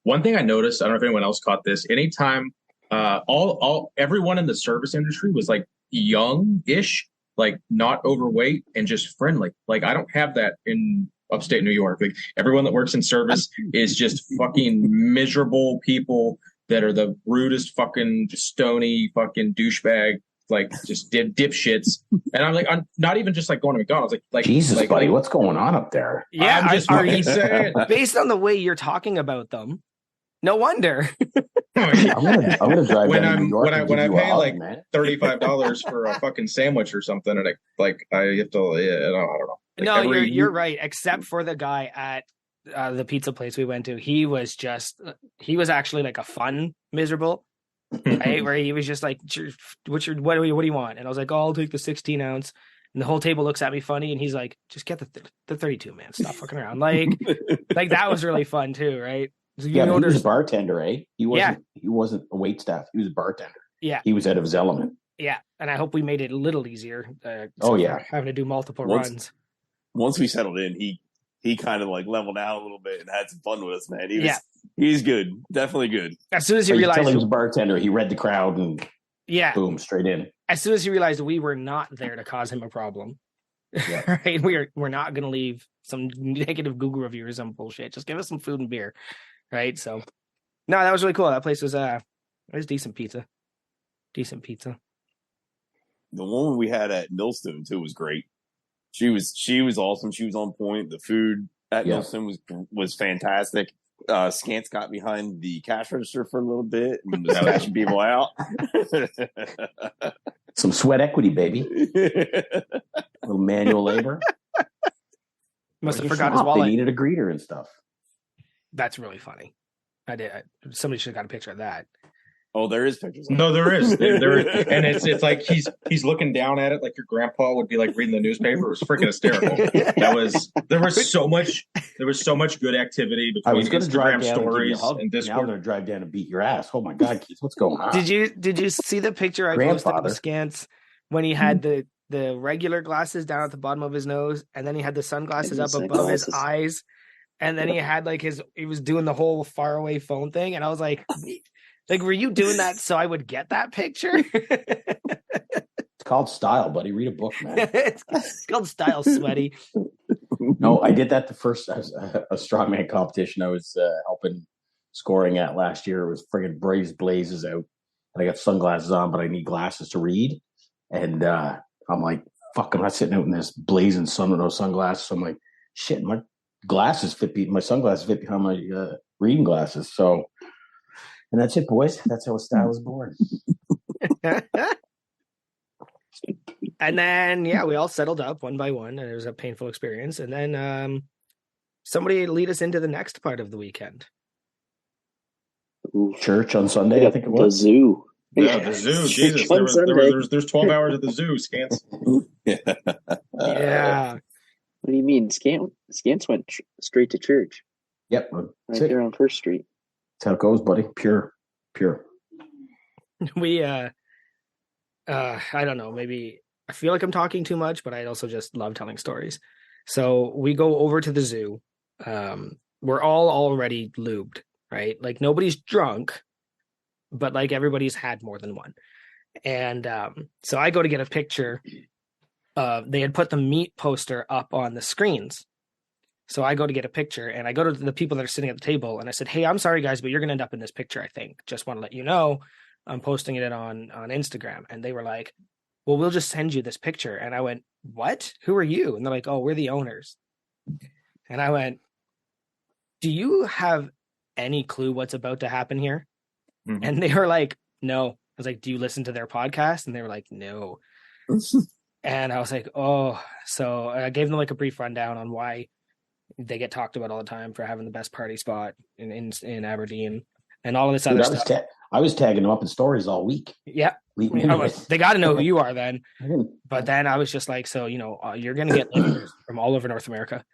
One thing I noticed, I don't know if anyone else caught this. Anytime, everyone in the service industry was like young-ish, like not overweight and just friendly. Like I don't have that in upstate New York. Like everyone that works in service is just fucking miserable people that are the rudest fucking stony fucking douchebag, like just dipshits. And I'm not even just like going to McDonald's. Like Jesus, buddy, what's going on up there? Yeah, I'm just fucking saying. Based on the way you're talking about them, no wonder. I'm gonna drive when down to I'm New York when I pay like man. $35 for a fucking sandwich or something, and I have to, I don't know. Like No, you're right. Except for the guy at the pizza place we went to, he was actually like a fun miserable, right? Where he was just like, what do you want? And I was like, oh, I'll take the 16 ounce. And the whole table looks at me funny, and he's like, just get the 32, man. Stop fucking around. Like that was really fun too, right? So Yeah, but he was a bartender, eh? He wasn't a wait staff. He was a bartender. Yeah, he was out of his element. Yeah, and I hope we made it a little easier. Having to do multiple runs. Once we settled in, he kind of like leveled out a little bit and had some fun with us, man. He's good, definitely good. As soon as he realized he was a bartender, he read the crowd and boom, straight in. As soon as he realized we were not there to cause him a problem, right? We're not going to leave some negative Google review or some bullshit. Just give us some food and beer, right? So, no, that was really cool. That place was it was decent pizza. The one we had at Millstone too was great. She was awesome. She was on point. The food at Millstone was fantastic. Scants got behind the cash register for a little bit and was cashing people out. Some sweat equity, baby. A little manual labor. Must have forgot his wallet. They needed a greeter and stuff. That's really funny. Somebody should have got a picture of that. Oh, there is pictures. No, there is. And it's like he's looking down at it like your grandpa would be like reading the newspaper. It was freaking hysterical. There was so much good activity between Instagram stories and Discord. Now I'm going to drive down and beat your ass. Oh my God, Keith, what's going on? Did you see the picture I posted of Scants when he had the regular glasses down at the bottom of his nose, and then he had the sunglasses up above his eyes, and then he had he was doing the whole faraway phone thing, and I was like, were you doing that so I would get that picture? It's called style, buddy. Read a book, man. It's called style, sweaty. No, I did that the first a strongman competition I was helping scoring at last year. It was friggin' blazes out, and I got sunglasses on, but I need glasses to read. And I'm like, fuck, I'm not sitting out in this blazing sun with no sunglasses. So I'm like, shit, my sunglasses fit behind my reading glasses. So. And that's it, boys. That's how a style is born. And then, we all settled up one by one, and it was a painful experience. And then somebody lead us into the next part of the weekend. Church on Sunday, I think it was. The zoo. Yeah, the zoo. Jesus, there's 12 hours at the zoo, Scants. Yeah. What do you mean? Scants went straight to church. Yep. Right there on First Street. That's how it goes, buddy. Pure. We I don't know, maybe I feel like I'm talking too much, but I also just love telling stories. So we go over to the zoo. We're all already lubed, right? Like nobody's drunk, but like everybody's had more than one. And so I go to get a picture. They had put the meat poster up on the screens. So I go to get a picture, and I go to the people that are sitting at the table, and I said, hey, I'm sorry, guys, but you're going to end up in this picture, I think. Just want to let you know I'm posting it on Instagram. And they were like, well, we'll just send you this picture. And I went, what? Who are you? And they're like, oh, we're the owners. And I went, do you have any clue what's about to happen here? Mm-hmm. And they were like, no. I was like, do you listen to their podcast? And they were like, no. And I was like, oh. So I gave them like a brief rundown on why they get talked about all the time for having the best party spot in Aberdeen and all of this other stuff. I was tagging them up in stories all week. Yeah. They got to know who you are then. But then I was just like, so, you're going to get listeners from all over North America.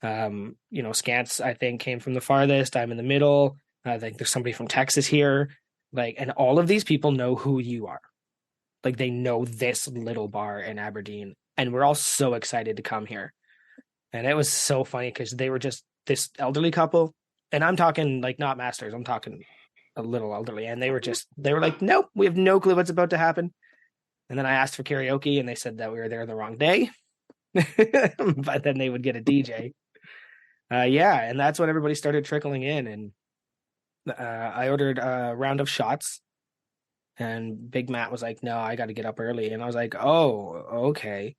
Scants, I think, came from the farthest. I'm in the middle. I think there's somebody from Texas here. Like, and all of these people know who you are. Like, they know this little bar in Aberdeen. And we're all so excited to come here. And it was so funny because they were just this elderly couple. And I'm talking like not masters. I'm talking a little elderly. And they were like, nope, we have no clue what's about to happen. And then I asked for karaoke and they said that we were there the wrong day. But then they would get a DJ. And that's when everybody started trickling in. And I ordered a round of shots. And Big Matt was like, no, I got to get up early. And I was like, oh, okay.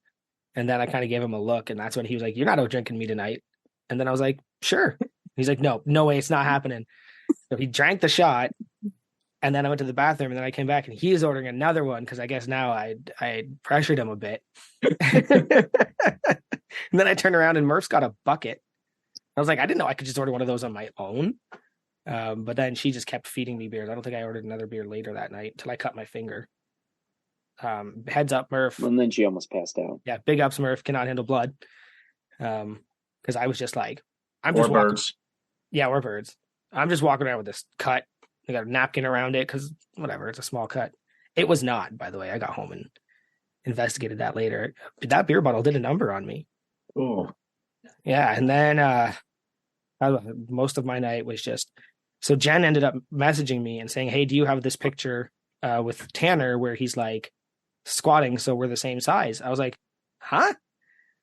And then I kind of gave him a look. And that's when he was like, you're not out drinking me tonight. And then I was like, sure. He's like, no way, it's not happening. So he drank the shot. And then I went to the bathroom. And then I came back and he was ordering another one because I guess now I pressured him a bit. And then I turned around and Murph's got a bucket. I was like, I didn't know I could just order one of those on my own. But then she just kept feeding me beers. I don't think I ordered another beer later that night until I cut my finger. Heads up, Murph. And then she almost passed out. Yeah, big ups, Murph. Cannot handle blood. Because I was just like, I'm Or just birds. Yeah, or birds. I'm just walking around with this cut. I got a napkin around it because whatever, it's a small cut. It was not, by the way. I got home and investigated that later. That beer bottle did a number on me. Oh, yeah, and then most of my night was just. So Jen ended up messaging me and saying, hey, do you have this picture with Tanner where he's like squatting so we're the same size? I was like, huh?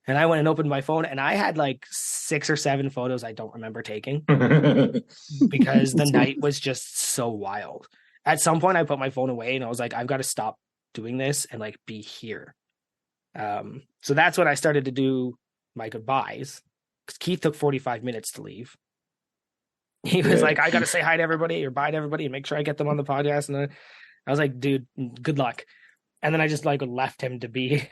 And I went and opened my phone and I had like 6 or 7 photos I don't remember taking because the night was just so wild. At some point I put my phone away and I was like, I've got to stop doing this and like be here. So that's when I started to do my goodbyes because Keith took 45 minutes to leave. He was like, I got to say hi to everybody or bye to everybody and make sure I get them on the podcast. And then I was like, dude, good luck. And then I just like left him to be.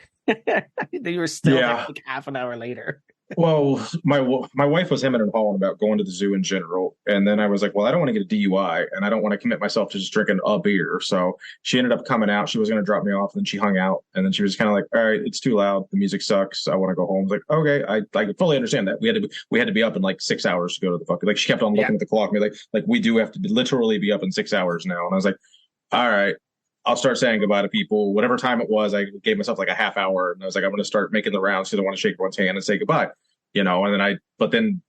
You were still there like half an hour later. Well, my wife was hemming and hawing about going to the zoo in general. And then I was like, well, I don't want to get a DUI and I don't want to commit myself to just drinking a beer. So she ended up coming out. She was going to drop me off and then she hung out. And then she was kind of like, all right, it's too loud. The music sucks. I want to go home. I was like, okay, I fully understand that. We had to be up in like 6 hours to go to the fucking, like she kept on looking at the clock. And like we do have to literally be up in 6 hours now. And I was like, all right. I'll start saying goodbye to people. Whatever time it was, I gave myself like a half hour. And I was like, I'm going to start making the rounds because I want to shake everyone's hand and say goodbye, and then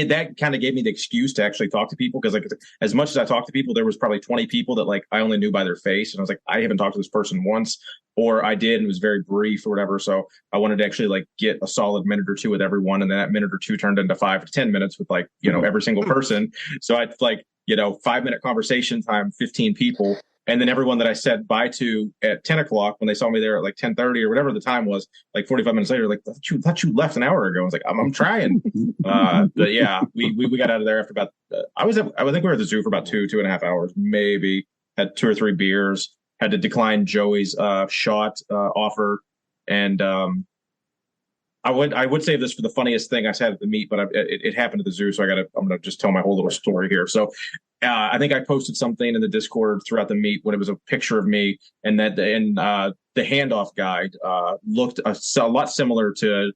that kind of gave me the excuse to actually talk to people. Because like, as much as I talked to people, there was probably 20 people that like, I only knew by their face. And I was like, I haven't talked to this person once, or I did, and it was very brief or whatever. So I wanted to actually like get a solid minute or two with everyone. And then that minute or two turned into 5 to 10 minutes with like, every single person. So I like, 5-minute conversation time, 15 people. And then everyone that I said bye to at 10 o'clock when they saw me there at like 10:30 or whatever the time was, like 45 minutes later, like, thought you left an hour ago. I was like, I'm trying. But yeah, we got out of there after about, I think we were at the zoo for about 2.5 hours, maybe. Had 2 or 3 beers, had to decline Joey's shot offer. And I would save this for the funniest thing I said at the meet, but it happened at the zoo. So I'm going to just tell my whole little story here. So I think I posted something in the Discord throughout the meet when it was a picture of me, and the handoff guide looked a lot similar to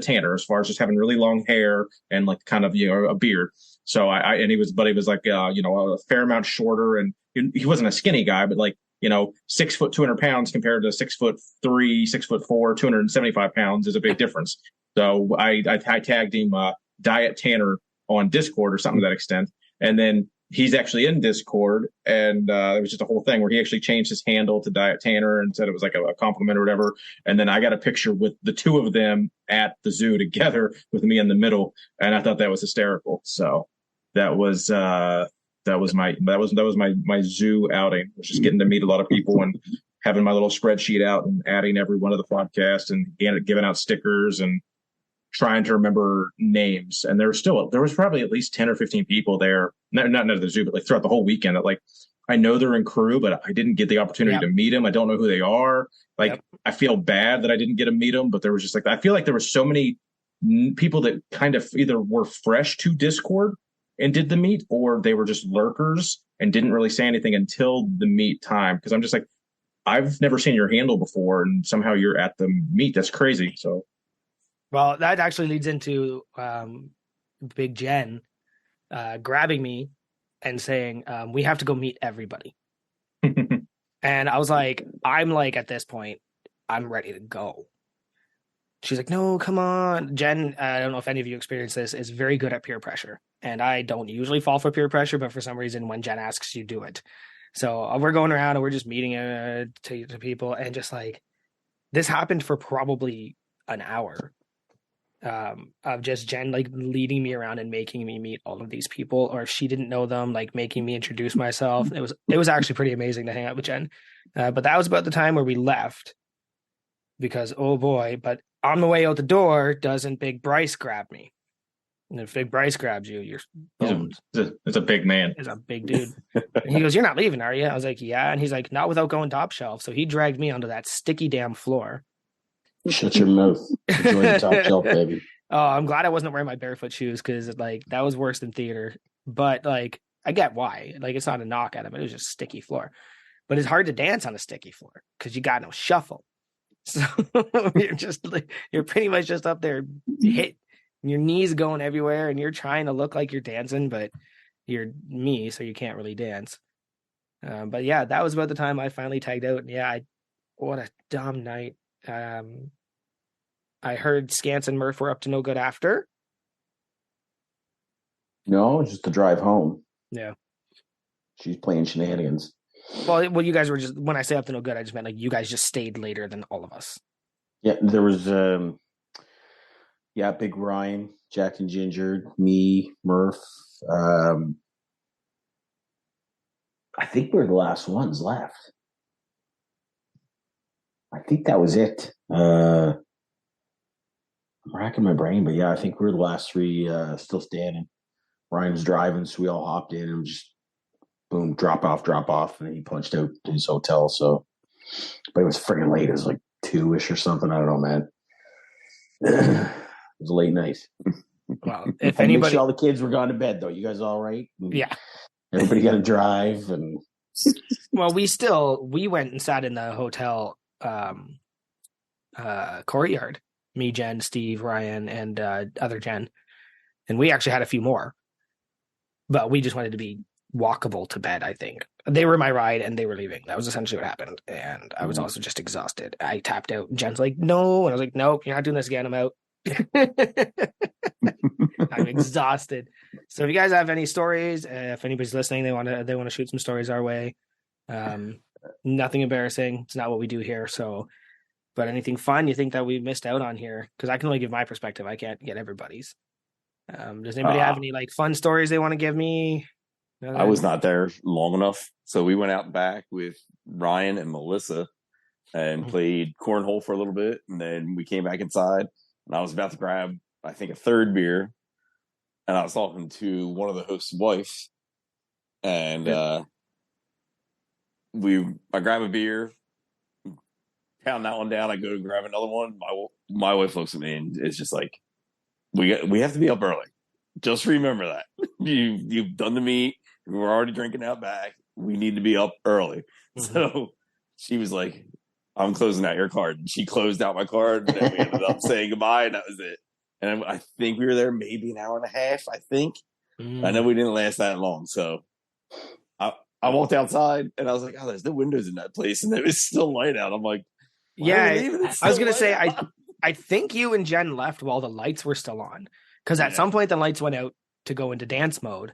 Tanner as far as just having really long hair and like kind of a beard. So he was like a fair amount shorter, and he wasn't a skinny guy, but like 6 foot 200 pounds compared to 6'3", 6'4", 275 pounds is a big difference. So I tagged him Diet Tanner on Discord or something to that extent, and then he's actually in Discord, and it was just a whole thing where he actually changed his handle to Diet Tanner and said it was like a compliment or whatever. And then I got a picture with the two of them at the zoo together with me in the middle, and I thought that was hysterical. So that was my zoo outing, was just getting to meet a lot of people and having my little spreadsheet out and adding every one of the podcasts and giving out stickers and trying to remember names. And there was probably at least 10 or 15 people there, not at the zoo, but like throughout the whole weekend that like, I know they're in Crüber, but I didn't get the opportunity to meet them. I don't know who they are. Like, I feel bad that I didn't get to meet them, but there was just like, I feel like there were so many people that kind of either were fresh to Discord and did the meet, or they were just lurkers and didn't really say anything until the meet time. Cause I'm just like, I've never seen your handle before and somehow you're at the meet. That's crazy. So. Well, that actually leads into Big Jen grabbing me and saying, we have to go meet everybody. And I was like, I'm like, at this point, I'm ready to go. She's like, no, come on. Jen, I don't know if any of you experience this, is very good at peer pressure. And I don't usually fall for peer pressure, but for some reason, when Jen asks, you do it. So we're going around and we're just meeting to people. And just like, this happened for probably an hour of just Jen like leading me around and making me meet all of these people. Or if she didn't know them, like making me introduce myself. It was actually pretty amazing to hang out with Jen. But that was about the time where we left. Because, oh boy, but on the way out the door, doesn't Big Bryce grab me? And if Big Bryce grabs you, you're boned. It's a big man. He's a big dude. And he goes, you're not leaving, are you? I was like, yeah. And he's like, not without going top shelf. So he dragged me onto that sticky damn floor. Shut your mouth. Enjoy the top shelf, baby. Oh, I'm glad I wasn't wearing my barefoot shoes because like that was worse than theater. But like, I get why. Like, it's not a knock at him. It was just sticky floor. But it's hard to dance on a sticky floor because you got no shuffle. So you're pretty much just up there hit your knees going everywhere and you're trying to look like you're dancing, but you're me, so you can't really dance. But yeah, that was about the time I finally tagged out. And yeah, what a dumb night. I heard Scants and Murph were up to no good after. No, just the drive home. Yeah. She's playing shenanigans. Well, you guys were just, when I say up to no good, I just meant like you guys just stayed later than all of us. Yeah, there was, Big Ryan, Jack and Ginger, me, Murph. I think we're the last ones left. I think that was it. I'm racking my brain, but yeah, I think we're the last three still standing. Ryan's driving, so we all hopped in and just boom, drop off, and he punched out to his hotel. So, but it was freaking late. It was like 2-ish or something. I don't know, man. It was a late night. Well, if anybody, make sure all the kids were gone to bed, though. You guys all right? Yeah. Everybody got to drive, and well, we went and sat in the hotel courtyard. Me, Jen, Steve, Ryan, and other Jen, and we actually had a few more, but we just wanted to be walkable to bed. I think they were my ride and they were leaving. That was essentially what happened, and I was also just exhausted. I tapped out. Jen's like, no, and I was like, nope, you're not doing this again. I'm out. I'm exhausted. So if you guys have any stories, if anybody's listening, they want to shoot some stories our way. Nothing embarrassing. It's not what we do here. So, but anything fun you think that we missed out on here? Because I can only give my perspective. I can't get everybody's. Does anybody have any like fun stories they want to give me? I was not there long enough, so we went out back with Ryan and Melissa and played cornhole for a little bit, and then we came back inside. And I was about to grab, I think, a third beer, and I was talking to one of the host's wives, and I grab a beer, pound that one down. I go to grab another one. My wife looks at me and it's just like, we have to be up early. Just remember that you've done the meet. We're already drinking out back. We need to be up early. Mm-hmm. So she was like, I'm closing out your card. And she closed out my card. And then we ended up saying goodbye, and that was it. And I think we were there maybe an hour and a half, I think. I know we didn't last that long. So I walked outside, and I was like, oh, there's no windows in that place. And it was still light out. I'm like, yeah, I was going to say, I think you and Jen left while the lights were still on. Because at some point, the lights went out to go into dance mode.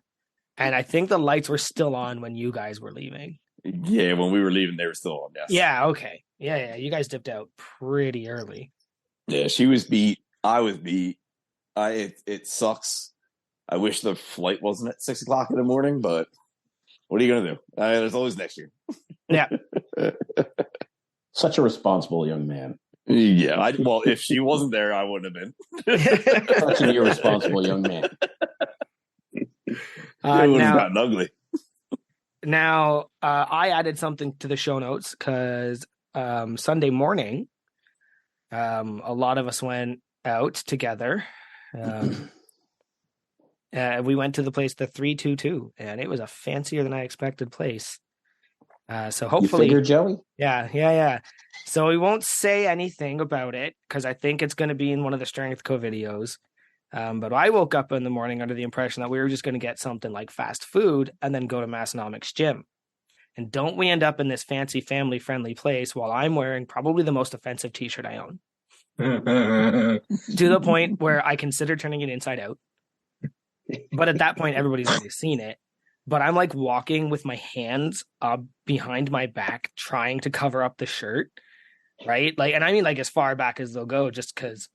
And I think the lights were still on when you guys were leaving. Yeah, when we were leaving, they were still on, yes. Yeah, okay. Yeah. You guys dipped out pretty early. Yeah, she was beat. I was beat. It sucks. I wish the flight wasn't at 6 o'clock in the morning, but what are you going to do? There's always next year. Yeah. Such a responsible young man. Yeah, well, if she wasn't there, I wouldn't have been. Such an irresponsible young man. It would have gotten ugly. Now, I added something to the show notes because Sunday morning, a lot of us went out together. We went to the place, the 322, and it was a fancier than I expected place. So You hopefully, figure, Joey? yeah. So we won't say anything about it because I think it's going to be in one of the Strength Co videos. But I woke up in the morning under the impression that we were just going to get something like fast food and then go to Massonomics Gym. And don't we end up in this fancy family-friendly place while I'm wearing probably the most offensive t-shirt I own. To the point where I consider turning it inside out. But at that point, everybody's already seen it. But I'm like walking with my hands behind my back, trying to cover up the shirt, right? Like, and I mean like as far back as they'll go, just because.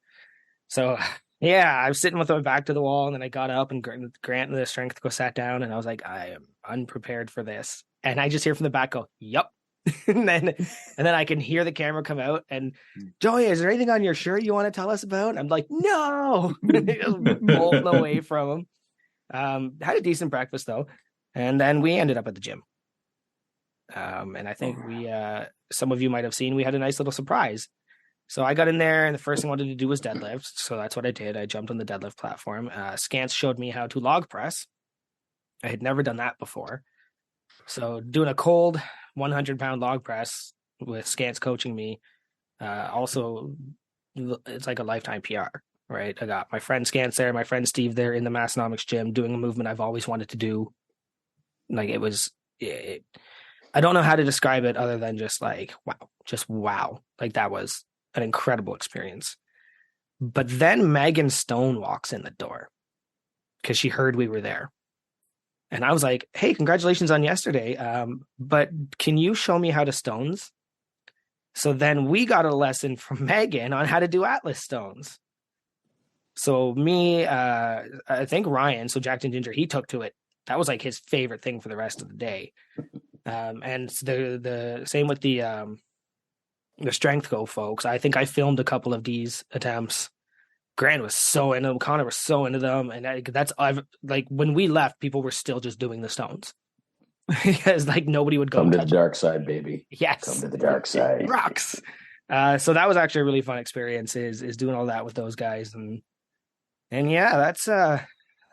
So yeah, I was sitting with my back to the wall, and then I got up, and Grant and the Strength Co sat down, and I was like, I am unprepared for this. And I just hear from the back go, "Yup." and then I can hear the camera come out, and Joey, is there anything on your shirt you want to tell us about? And I'm like, no, bolting away from him. Had a decent breakfast though, and then we ended up at the gym. And I think we, some of you might have seen, we had a nice little surprise. So I got in there, and the first thing I wanted to do was deadlift. So that's what I did. I jumped on the deadlift platform. Scants showed me how to log press. I had never done that before. So doing a cold 100-pound log press with Scants coaching me, also, it's like a lifetime PR, right? I got my friend Scants there, my friend Steve there in the Massonomics Gym doing a movement I've always wanted to do. Like I don't know how to describe it other than just like, wow. Like that was an incredible experience. But then Megan Stone walks in the door because she heard we were there. And I was like, hey, congratulations on yesterday. But can you show me how to stones? So then we got a lesson from Megan on how to do Atlas stones. So me, I think Ryan, so Jacked and Ginger, he took to it. That was like his favorite thing for the rest of the day. And the same with the Strength Co folks. I think I filmed a couple of these attempts. Grant was so into them. Connor was so into them, and I've like when we left, people were still just doing the stones because like nobody would go. Come to the dark side, baby. Yes, come to the dark side. Rocks. So that was actually a really fun experience. Is doing all that with those guys, and yeah,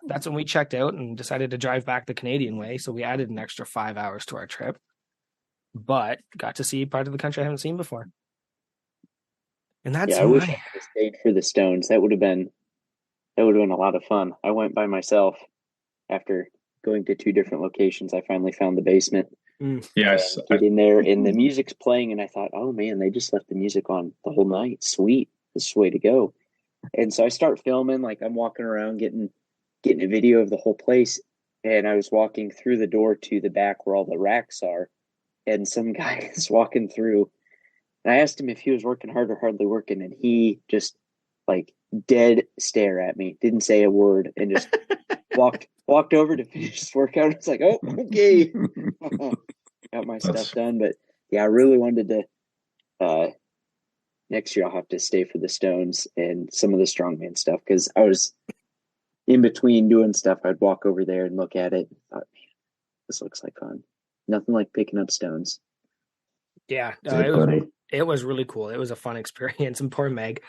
that's when we checked out and decided to drive back the Canadian way. So we added an extra 5 hours to our trip, but got to see part of the country I haven't seen before. And that's I wish I could have stayed for the stones. That would have been a lot of fun. I went by myself after going to 2 different locations. I finally found the basement. Yes. Get in there, and the music's playing, and I thought, oh man, they just left the music on the whole night. Sweet. This is the way to go. And so I start filming, like I'm walking around getting a video of the whole place. And I was walking through the door to the back where all the racks are, and some guy is walking through. And I asked him if he was working hard or hardly working, and he just like dead stare at me, didn't say a word, and just walked over to finish his workout. It's like, oh, okay, got my stuff done. But yeah, I really wanted to. Next year, I'll have to stay for the stones and some of the strongman stuff because I was in between doing stuff. I'd walk over there and look at it. And thought, man, this looks like fun. Nothing like picking up stones. Yeah, it was really cool. It was a fun experience. And poor Meg,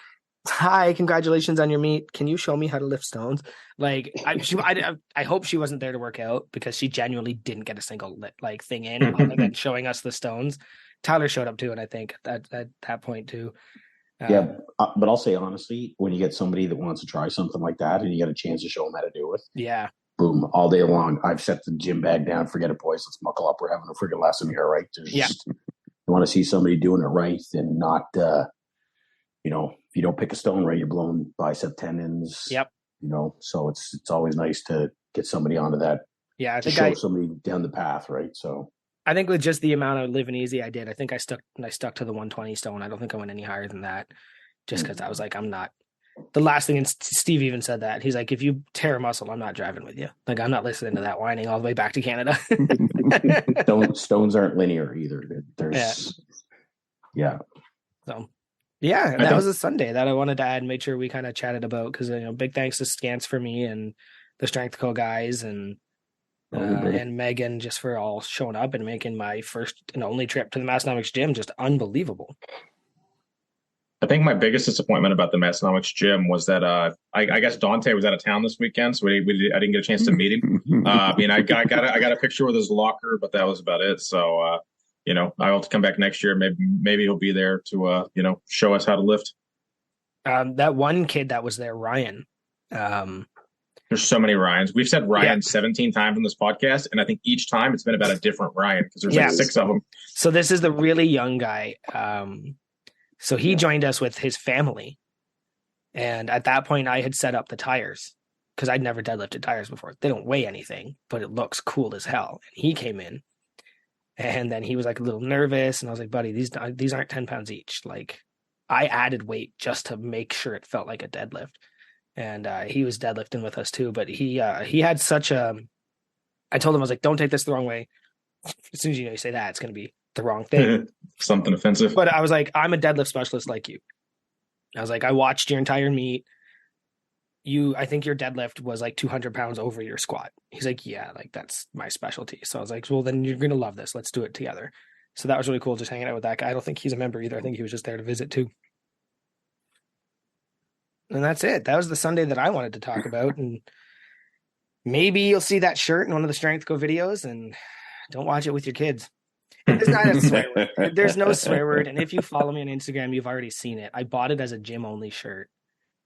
hi, congratulations on your meet. Can you show me how to lift stones? Like, I hope she wasn't there to work out because she genuinely didn't get a single thing in other than showing us the stones. Tyler showed up too, and I think at that point too. But I'll say honestly, when you get somebody that wants to try something like that and you get a chance to show them how to do it, yeah, boom, all day long. I've set the gym bag down. Forget it, boys. Let's muckle up. We're having a freaking lesson here, right? You want to see somebody doing it right and not, if you don't pick a stone right, you're blowing bicep tendons. Yep. So it's always nice to get somebody onto that. Yeah, I think show somebody down the path, right? So I think with just the amount of living easy I did, I think I stuck to the 120 stone. I don't think I went any higher than that, just because I was like, I'm not. The last thing, and Steve even said that, he's like, if you tear a muscle, I'm not driving with you. Like, I'm not listening to that whining all the way back to Canada. Stones aren't linear either. There's, yeah. So, yeah, that was a Sunday that I wanted to add and make sure we kind of chatted about because big thanks to Scants for me and the Strength Co guys and Megan just for all showing up and making my first and only trip to the Massonomics Gym just unbelievable. I think my biggest disappointment about the Massonomics Gym was that I guess Dante was out of town this weekend, so I didn't get a chance to meet him. I got a picture with his locker, but that was about it. So I'll have to come back next year. Maybe he'll be there to show us how to lift. That one kid that was there, Ryan. There's so many Ryans. We've said Ryan 17 times in this podcast, and I think each time it's been about a different Ryan because there's like 6 of them. So this is the really young guy. So he joined us with his family. And at that point, I had set up the tires because I'd never deadlifted tires before. They don't weigh anything, but it looks cool as hell. And he came in, and then he was like a little nervous. And I was like, buddy, these aren't 10 pounds each. Like, I added weight just to make sure it felt like a deadlift. And he was deadlifting with us too. But he had such a... I told him, I was like, don't take this the wrong way. As soon as you say that, it's going to be the wrong thing. Something offensive. But I was like, I'm a deadlift specialist like you. I was like, I watched your entire meet. I think your deadlift was like 200 pounds over your squat. He's like, yeah, like that's my specialty. So I was like, well, then you're going to love this. Let's do it together. So that was really cool, just hanging out with that guy. I don't think he's a member either. I think he was just there to visit too. And that's it. That was the Sunday that I wanted to talk about. And maybe you'll see that shirt in one of the Strength Go videos, and don't watch it with your kids. It's not a swear word. There's no swear word. And if you follow me on Instagram, you've already seen it. I bought it as a gym only shirt.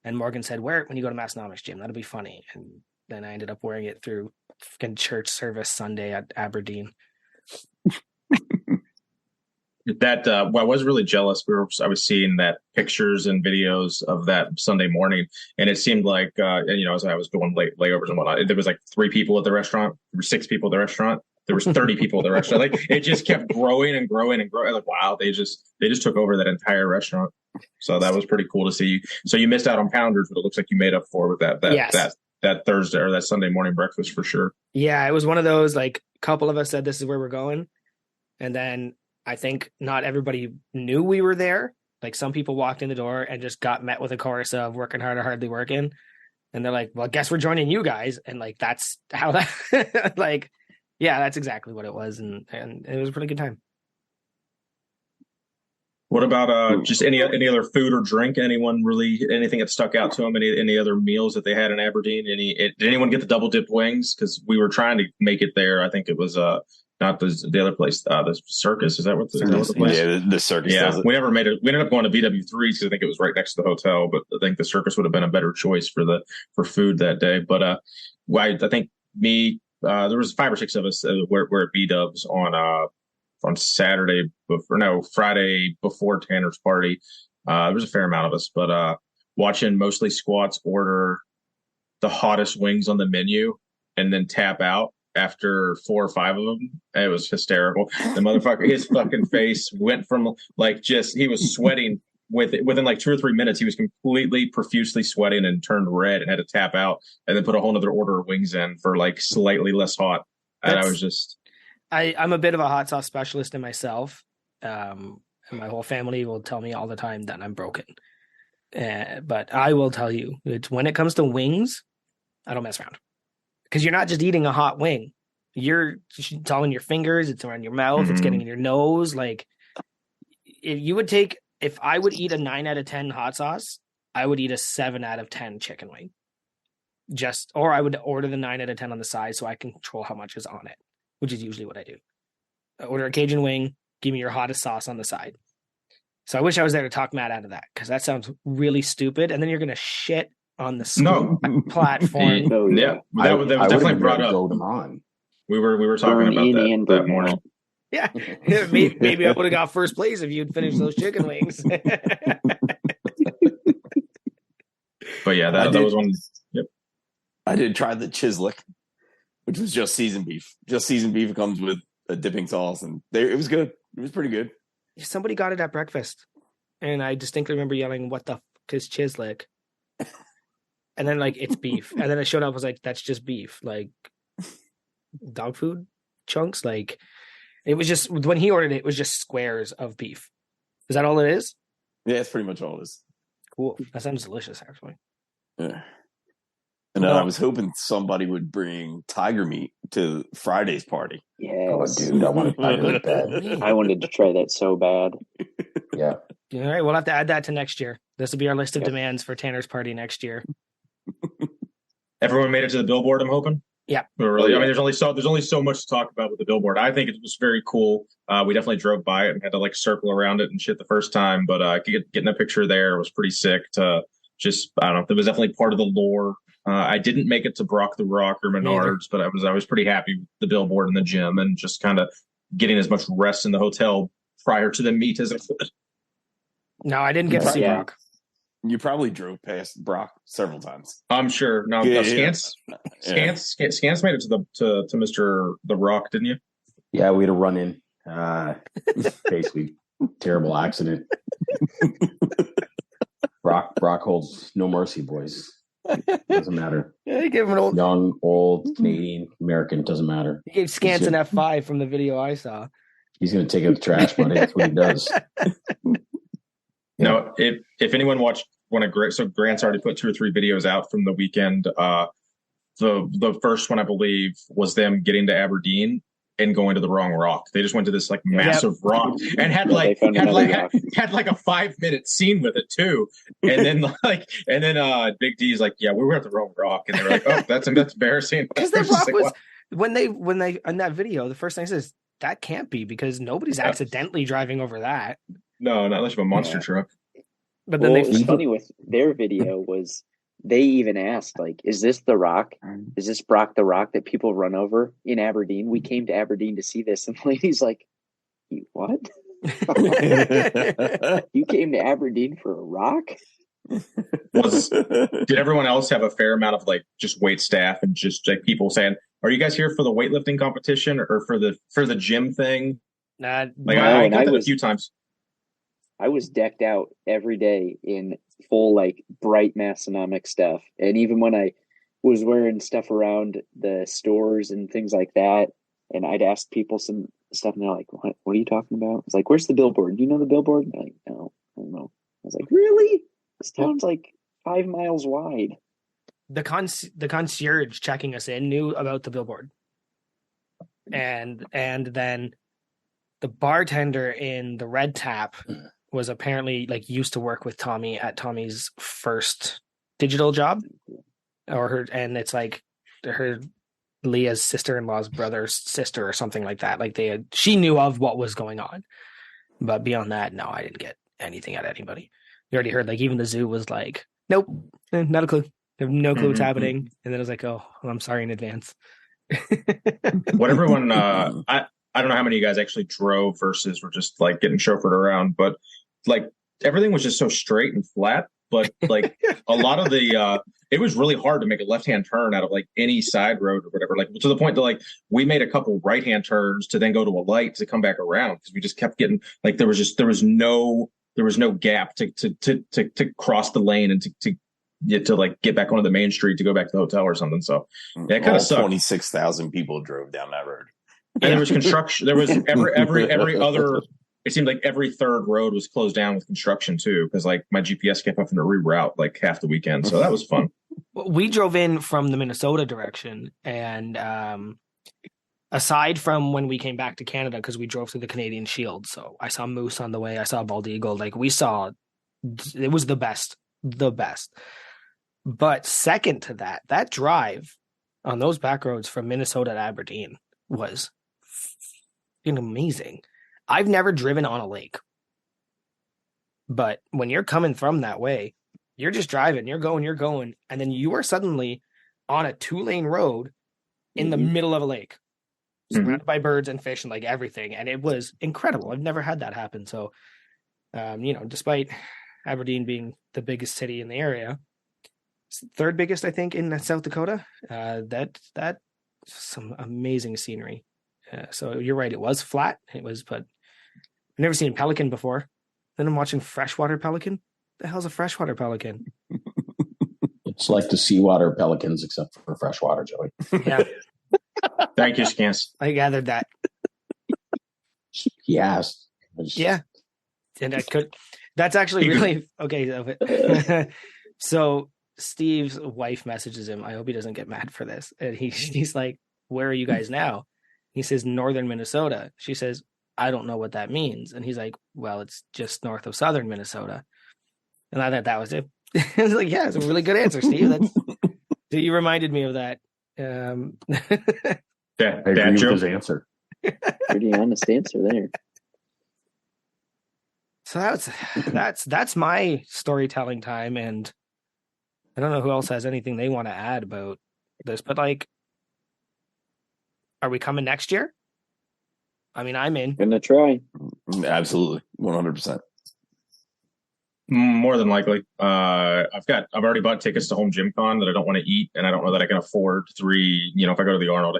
And Morgan said, wear it when you go to Massonomics Gym. That'll be funny. And then I ended up wearing it through fucking church service Sunday at Aberdeen. I was really jealous. I was seeing that pictures and videos of that Sunday morning, and it seemed like, as I was going layovers and whatnot, there was like 3 people at the restaurant. There were 6 people at the restaurant. There was 30 people at the restaurant. Like it just kept growing and growing and growing. Like, wow, they just took over that entire restaurant. So that was pretty cool to see. So you missed out on pounders, but it looks like you made up for with that Thursday or that Sunday morning breakfast for sure. Yeah, it was one of those, like, a couple of us said this is where we're going, and then I think not everybody knew we were there. Like some people walked in the door and just got met with a chorus of working hard or hardly working. And they're like, well, I guess we're joining you guys. And like, that's how that, like, yeah, that's exactly what it was. And it was a pretty good time. What about just any other food or drink? Anything that stuck out to them? Any other meals that they had in Aberdeen? Did anyone get the double dipped wings? Because we were trying to make it there. I think it was not the other place, the Circus. Is that what the place? Yeah, the Circus. Yeah, we never made it. We ended up going to BW3 because I think it was right next to the hotel. But I think the Circus would have been a better choice for food that day. But I think there was 5 or 6 of us were at B-Dubs on Friday before Tanner's party. There was a fair amount of us, but watching mostly squats order the hottest wings on the menu and then tap out after 4 or 5 of them, it was hysterical. The motherfucker, his fucking face went from he was sweating within like 2 or 3 minutes. He was completely profusely sweating and turned red and had to tap out and then put a whole nother order of wings in for like slightly less hot. And I was just, I'm a bit of a hot sauce specialist in myself. And my whole family will tell me all the time that I'm broken. But I will tell you, when it comes to wings, I don't mess around. Because you're not just eating a hot wing. It's all in your fingers. It's around your mouth. It's getting in your nose. Like, if I would eat a 9 out of 10 hot sauce, I would eat a 7 out of 10 chicken wing. Or I would order the 9 out of 10 on the side so I can control how much is on it, which is usually what I do. I order a Cajun wing, give me your hottest sauce on the side. So I wish I was there to talk Matt out of that, because that sounds really stupid. And then you're going to shit on the platform. Yeah, that was definitely brought up. We were talking about that morning. Yeah, maybe I would have got first place if you'd finished those chicken wings. But yeah, that was one. Yep. I did try the Chislic, which was just seasoned beef. Just seasoned beef. It comes with a dipping sauce, and it was good. It was pretty good. Somebody got it at breakfast, and I distinctly remember yelling, "What the fuck is Chislic?" And then it's beef. And then I showed up, I was like, that's just beef. Like dog food chunks. Like it was just, when he ordered it was just squares of beef. Is that all it is? Yeah, that's pretty much all it is. Cool. That sounds delicious, actually. Yeah. And then I was hoping somebody would bring tiger meat to Friday's party. Yes. Oh, dude, I wanted tiger bad. I wanted to try that so bad. Yeah. All right, we'll have to add that to next year. This will be our list of demands for Tanner's party next year. Everyone made it to the billboard, I'm hoping. But really, Oh, I mean, yeah. there's only so much to talk about with the billboard. I think it was very cool. We definitely drove by it and had to like circle around it and shit the first time, but getting a picture there was pretty sick. To just, I don't know, it was definitely part of the lore. I didn't make it to Brock the Rock or Me either. Menards, but I was pretty happy with the billboard in the gym and just kind of getting as much rest in the hotel prior to the meet as I could. No, I didn't get to see Yeah. Brock. You probably drove past Brock several times. I'm sure. No, Yeah, Scants Yeah. Scants made it to Mr. The Rock, didn't you? Yeah, we had a run in. Basically, terrible accident. Brock holds no mercy, boys. Doesn't matter. Yeah, he gave him an old. Young, old, Canadian, American, doesn't matter. He gave Scants an F5 from the video I saw. He's going to take out the trash, buddy. That's what he does. No, if anyone watched one of Grant, so Grant's already put 2 or 3 videos out from the weekend. The first one I believe was them getting to Aberdeen and going to the wrong rock. They just went to this like massive rock and had like They found another rock. had like a 5-minute scene with it too. And then Big D's like, yeah, we were at the wrong rock, and they were like, oh, that's embarrassing. Because that rock was when they in that video, the first thing it says that can't be because nobody's accidentally driving over that. No, not unless you have a monster truck. But then Well, they what's funny with their video was they even asked, like, is this the rock? Is this Brock the Rock that people run over in Aberdeen? We came to Aberdeen to see this. And the lady's like, "You what? You came to Aberdeen for a rock?" Did everyone else have a fair amount of like just wait staff and just like people saying, "Are you guys here for the weightlifting competition or for the gym thing?" Like No, I and got I that a was- few times. I was decked out every day in full, like, bright Massonomic stuff. And even when I was wearing stuff around the stores and things like that, and I'd ask people some stuff, and they're like, what are you talking about? It's like, where's the billboard? Do you know the billboard? And they're like, no, I don't know. I was like, really? This town's like 5 miles wide. the concierge checking us in knew about the billboard, and then the bartender in the Red Tap was apparently like used to work with Tommy at Tommy's first digital job, and it's like her Leah's sister-in-law's brother's sister or something like that. Like she knew of what was going on, but beyond that, no, I didn't get anything at anybody. You already heard, like, even the zoo was like, nope, not a clue. They have no clue what's happening. And then I was like, oh, well, I'm sorry in advance. What everyone, I don't know how many of you guys actually drove versus were just like getting chauffeured around, but like everything was just so straight and flat. But like a lot of it was really hard to make a left-hand turn out of like any side road or whatever. Like to the point that like we made a couple right-hand turns to then go to a light to come back around because we just kept getting like there was no gap to cross the lane and to like get back onto the main street to go back to the hotel or something. So yeah, it kind of sucked. 26,000 people drove down that road. And there was construction. There was every other. It seemed like every third road was closed down with construction too, because like my GPS kept having to reroute like half the weekend. So that was fun. We drove in from the Minnesota direction, and aside from when we came back to Canada, because we drove through the Canadian Shield, so I saw moose on the way. I saw bald eagle. Like we saw, it was the best. But second to that drive on those back roads from Minnesota to Aberdeen was amazing. I've never driven on a lake, but when you're coming from that way, you're just driving, you're going, and then you are suddenly on a 2-lane road in the middle of a lake, surrounded by birds and fish and like everything. And it was incredible. I've never had that happen. So, despite Aberdeen being the biggest city in the area, it's the 3rd biggest, I think, in South Dakota. That some amazing scenery. So you're right. It was flat. But I've never seen a pelican before. Then I'm watching freshwater pelican. The hell's a freshwater pelican? It's like the seawater pelicans, except for freshwater, Joey. Yeah. Thank you, Scans. I gathered that. He asked. Yeah. And I could. That's actually really okay. So Steve's wife messages him. I hope he doesn't get mad for this. And he's like, "Where are you guys now?" He says, "Northern Minnesota." She says, "I don't know what that means." And he's like, "Well, it's just north of southern Minnesota." And I thought that was it. I was like, "Yeah, it's a really good answer, Steve." You reminded me of that. Yeah, I agree dad with joke. his answer. Pretty honest answer there. So that's my storytelling time, and I don't know who else has anything they want to add about this, but like, are we coming next year? I mean, I'm in. Gonna try. Absolutely, 100%. More than likely. I've already bought tickets to home gym con that I don't want to eat, and I don't know that I can afford three. If I go to the Arnold,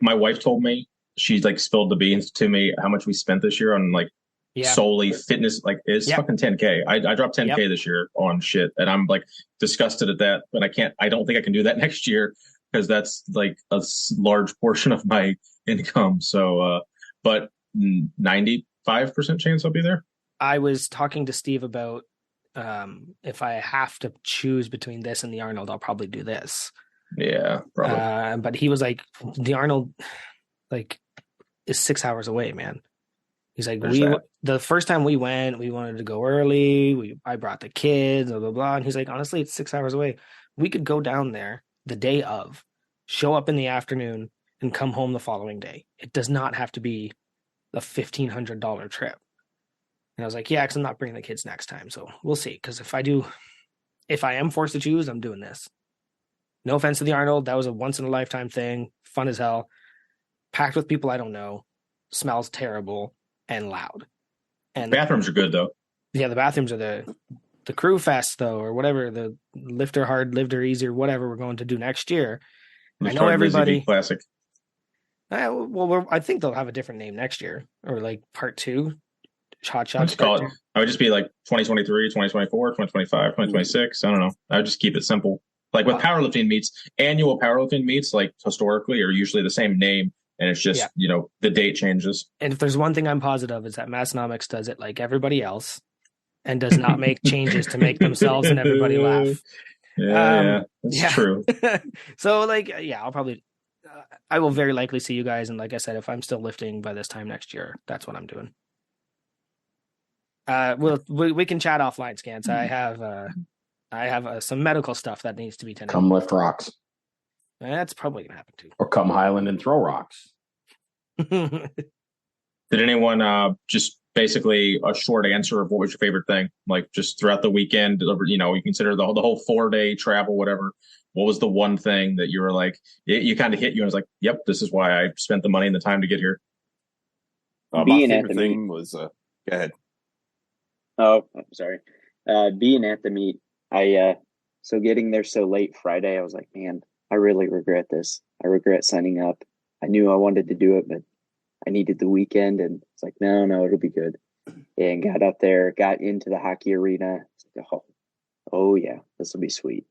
my wife told me, she's like spilled the beans to me how much we spent this year on like Yeah. solely fitness. Like it's Yep. fucking 10K. I dropped 10K Yep. this year on shit, and I'm like disgusted at that. But I don't think I can do that next year because that's like a large portion of my income. So, but 95% chance I'll be there. I was talking to Steve about if I have to choose between this and the Arnold, I'll probably do this. Yeah, probably. But he was like, the Arnold, like, is 6 hours away, man. He's like, the first time we went, we wanted to go early. I brought the kids, blah blah blah. And he's like, honestly, it's 6 hours away. We could go down there the day of, show up in the afternoon, and come home the following day. It does not have to be a $1,500 trip. And I was like, yeah, because I'm not bringing the kids next time. So we'll see. Because if I am forced to choose, I'm doing this. No offense to the Arnold. That was a once in a lifetime thing. Fun as hell. Packed with people I don't know. Smells terrible and loud. And bathrooms are good though. Yeah, the bathrooms are the Crew Fest though, or whatever, the Lifter Hard, Lifter Easy, or whatever we're going to do next year. I know everybody. Classic. Well, I think they'll have a different name next year, or like part 2. Hot Shots. I would just be like 2023, 2024, 2025, 2026. I don't know. I would just keep it simple. Like with powerlifting meets, annual powerlifting meets, like historically, are usually the same name, and it's just the date changes. And if there's one thing I'm positive is that Massonomics does it like everybody else, and does not make changes to make themselves and everybody laugh. Yeah, that's true. So I'll probably, I will very likely see you guys, and like I said, if I'm still lifting by this time next year, that's what I'm doing. We can chat offline, Scants. I have some medical stuff that needs to be tended. Come lift rocks. That's probably gonna happen too. Or come Highland and throw rocks. Did anyone just basically a short answer of what was your favorite thing? Like just throughout the weekend, you consider the whole 4-day travel, whatever. What was the one thing that you were like, you kind of hit you and was like, yep, this is why I spent the money and the time to get here? My favorite thing was, go ahead. Oh, I'm sorry. Being at the meet, so getting there so late Friday, I was like, man, I really regret this. I regret signing up. I knew I wanted to do it, but I needed the weekend, and it's like, no, it'll be good. And got up there, got into the hockey arena. Like, oh yeah, this will be sweet.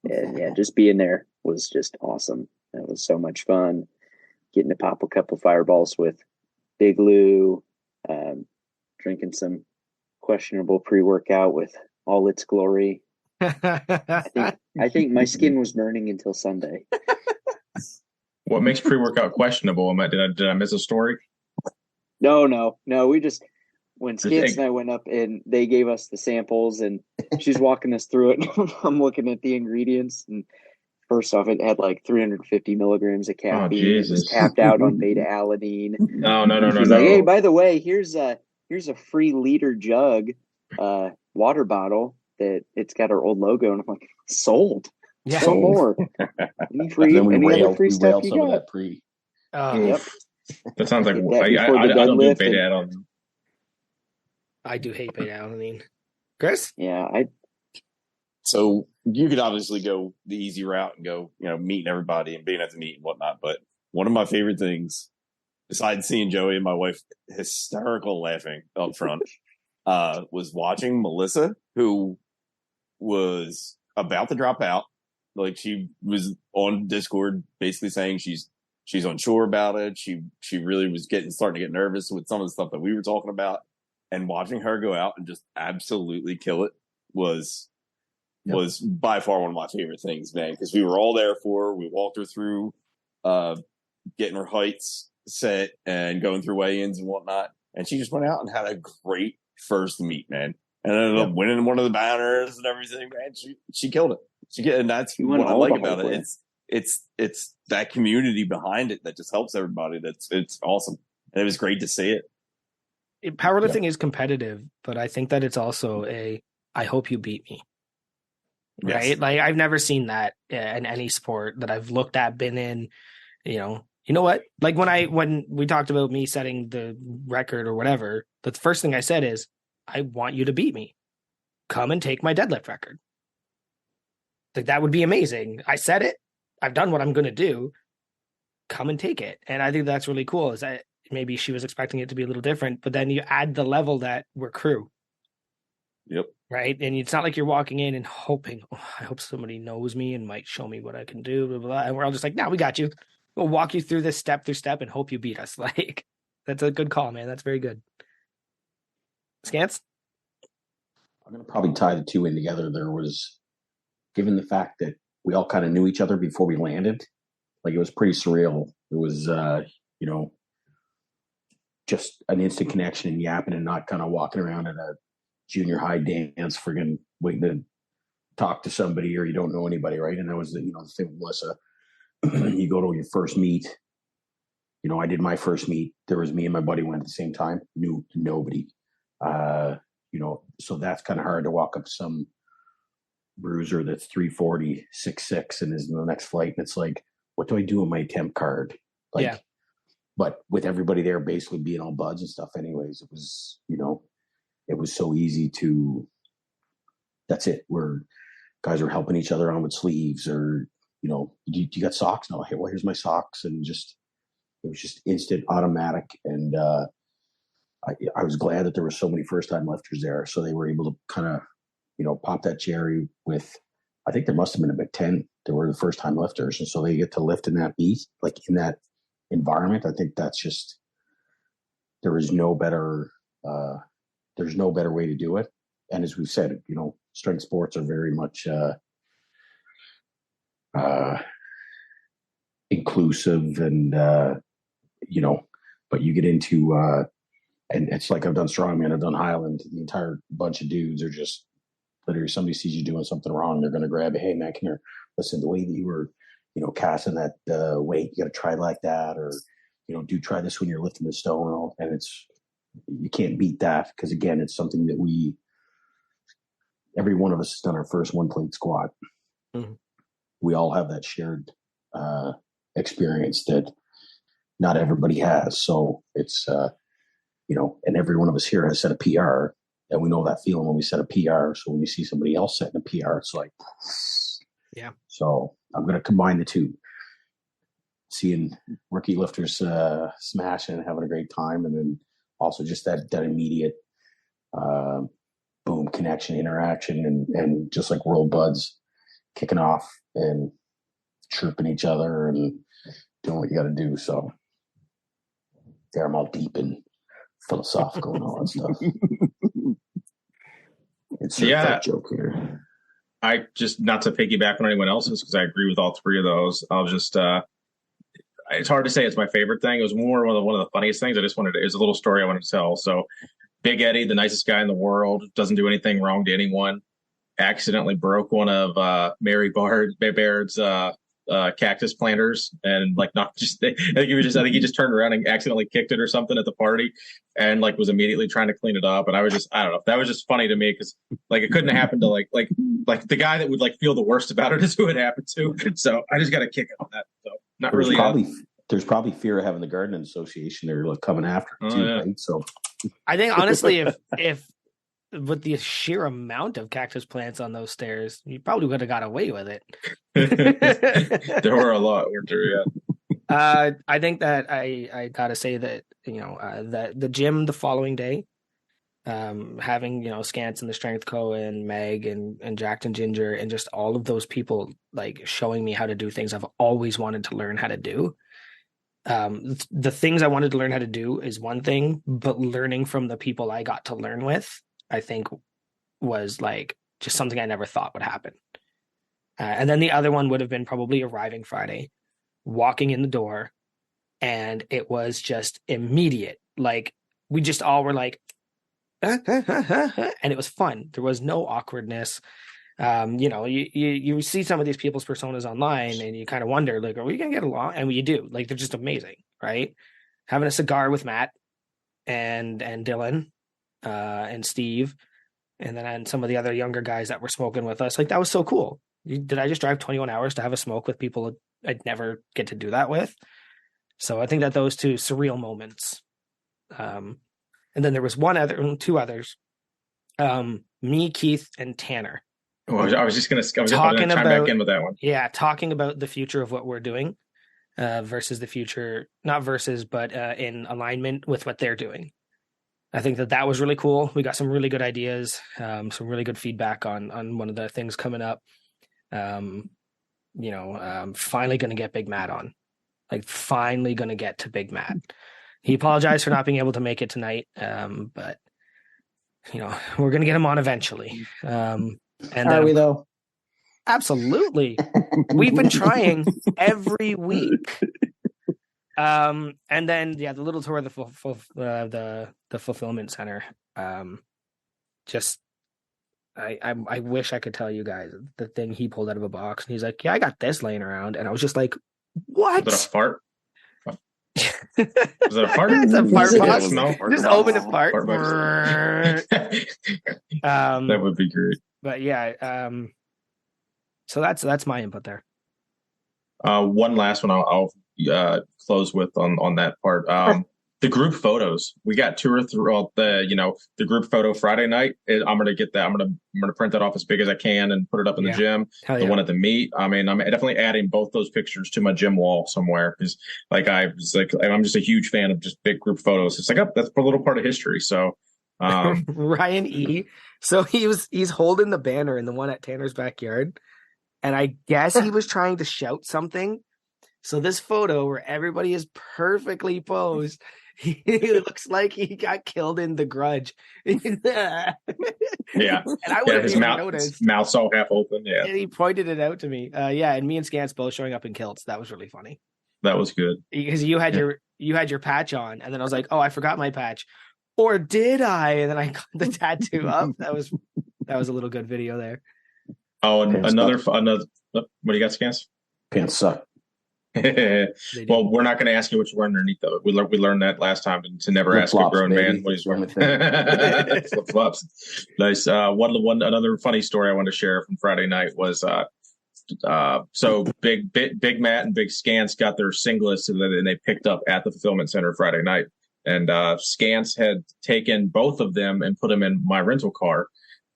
And yeah, just being there was just awesome. It was so much fun. Getting to pop a couple fireballs with Big Lou, drinking some questionable pre-workout with all its glory. I think my skin was burning until Sunday. What makes pre-workout questionable? Did I miss a story? No. We just, when Scants and I went up and they gave us the samples and she's walking us through it, I'm looking at the ingredients, and first off, it had like 350 milligrams of caffeine. It was tapped out on beta-alanine. No. She's like, hey, by the way, here's a free liter jug, water bottle that it's got our old logo, and I'm like, sold. Yeah. Some more. Any other free stuff you got? That pre. Yep. That sounds like I don't do beta-alanine. I do hate beta-alanine. Chris? Yeah, So you could obviously go the easy route and go, meeting everybody and being at the meet and whatnot. But one of my favorite things, besides seeing Joey and my wife hysterical laughing up front, was watching Melissa, who was about to drop out. Like, she was on Discord basically saying she's unsure about it. She really was starting to get nervous with some of the stuff that we were talking about. And watching her go out and just absolutely kill it was by far one of my favorite things, man. Because we were all there for her. We walked her through getting her heights set and going through weigh-ins and whatnot. And she just went out and had a great first meet, man. And ended up winning one of the banners and everything, man. She killed it. And that's what I like about it. it's that community behind it that just helps everybody. It's awesome. And it was great to see it. Powerlifting is competitive, but I think that it's also I hope you beat me. Right? Yes. Like I've never seen that in any sport that I've looked at, been in, you know what? Like when we talked about me setting the record or whatever, the first thing I said is, I want you to beat me. Come and take my deadlift record. Like that would be amazing. I said it. I've done what I'm going to do. Come and take it. And I think that's really cool. Is that maybe she was expecting it to be a little different, but then you add the level that we're crew. Yep. Right. And it's not like you're walking in and hoping, I hope somebody knows me and might show me what I can do, blah, blah, blah. And we're all just like, no, we got you. We'll walk you through this step and hope you beat us. Like, that's a good call, man. That's very good. Scants? I'm going to probably tie the two in together. There was, given the fact that we all kind of knew each other before we landed, like it was pretty surreal. It was, just an instant connection and yapping and not kind of walking around at a junior high dance, friggin' waiting to talk to somebody or you don't know anybody, right? And that was the thing with Melissa. You go to your first meet. I did my first meet. There was me and my buddy went at the same time. Knew nobody. So that's kind of hard to walk up to some bruiser that's 340, 6'6", and is in the next flight. And it's like, what do I do with my temp card? Like, yeah. But with everybody there basically being all buds and stuff anyways, it was, it was so easy to, that's it. Where guys are helping each other on with sleeves or, you got socks? No, hey, well, here's my socks. And it was just instant automatic. And I was glad that there were so many first time lifters there. So they were able to kind of, pop that cherry with, I think there must've been a Big 10. They were the first time lifters. And so they get to lift in that beat, like in that environment. I think that's just, there's no better way to do it. And as we've said, strength sports are very much inclusive and but you get into and it's like I've done strongman, I've done Highland, the entire bunch of dudes are just literally, somebody sees you doing something wrong, they're going to grab you, hey man, come here, listen, the way that you were casting that weight, you got to try like that, or do try this when you're lifting the stone. And you can't beat that, because again, it's something that every one of us has done our first one plate squat. Mm-hmm. We all have that shared experience that not everybody has. So it's and every one of us here has set a PR, and we know that feeling when we set a PR. So when you see somebody else setting a PR, it's like, yeah. So I'm going to combine the two. Seeing rookie lifters smashing and having a great time, and then also just that immediate boom connection, interaction, and just like world buds kicking off and chirping each other and doing what you got to do. So there, I'm all deep and philosophical and all that stuff. It's a joke here. I just, not to piggyback on anyone else's, because I agree with all three of those. I'll just, it's hard to say it's my favorite thing. It was more one of the funniest things. It was a little story I wanted to tell. So Big Eddie, the nicest guy in the world, doesn't do anything wrong to anyone, accidentally broke one of Mary Baird's cactus planters, and like not just, I think he just turned around and accidentally kicked it or something at the party, and like was immediately trying to clean it up. And I don't know, that was just funny to me, because like it couldn't happen to like the guy that would like feel the worst about it is who it happened to. So I just got to kick it on that. So not there's probably fear of having the garden association or like coming after it too, right? So I think honestly, if with the sheer amount of cactus plants on those stairs, you probably would have got away with it. There were a lot, weren't there? Yeah. I think that I gotta say that that the gym the following day, having Scants and the Strength Co and Meg and Jacked and Ginger and just all of those people like showing me how to do things I've always wanted to learn how to do. The things I wanted to learn how to do is one thing, but learning from the people I got to learn with, I think, was like just something I never thought would happen. And then the other one would have been probably arriving Friday, walking in the door, and it was just immediate. Like we just all were like, and it was fun. There was no awkwardness. You see some of these people's personas online and you kind of wonder, like, are we gonna get along? And you do. Like, they're just amazing, right? Having a cigar with Matt and Dylan and Steve, and then some of the other younger guys that were smoking with us, like, that was so cool. Did I just drive 21 hours to have a smoke with people I'd never get to do that with? So I think that those two surreal moments. And then there was two others, me, Keith, and Tanner. Well, I was just gonna chime back in with that one. Yeah, talking about the future of what we're doing versus the future, not versus, but in alignment with what they're doing. I think that was really cool. We got some really good ideas, some really good feedback on one of the things coming up. Finally going to get Big Matt on. Like, finally going to get to Big Matt. He apologized for not being able to make it tonight, but we're going to get him on eventually. Are we though? Absolutely. We've been trying every week. And then the little tour of the fulfillment center. I wish I could tell you guys the thing he pulled out of a box, and he's like, "Yeah, I got this laying around," and I was just like, "What?" Was it a fart? Was it a fart? It's a fart box. No. Just open a fart. That would be great. But yeah, so that's my input there. One last one I'll close with on that part. The group photos. We got 2 or 3. The group photo Friday night. I'm gonna get that. I'm gonna print that off as big as I can and put it up in the gym. The one at the meet. I mean, I'm definitely adding both those pictures to my gym wall somewhere because, I'm just a huge fan of just big group photos. It's like, that's a little part of history. So, Ryan E. So he's holding the banner in the one at Tanner's backyard, and I guess he was trying to shout something. So this photo where everybody is perfectly posed, it looks like he got killed in The Grudge. Yeah. And I would have his mouth's all half open. Yeah. And he pointed it out to me. And me and Scants both showing up in kilts. That was really funny. That was good. Because you had your patch on, and then I was like, "Oh, I forgot my patch." Or did I? And then I got the tattoo up. That was a little good video there. Oh, and another. What do you got, Scants? Pants suck. Well, we're not going to ask you what you're wearing underneath though. We learned that last time to never ask a grown man what he's wearing. Flip flops. Nice. Another funny story I wanted to share from Friday night was so Big Matt and Big Scants got their singlets and they picked up at the fulfillment center Friday night, and Scants had taken both of them and put them in my rental car,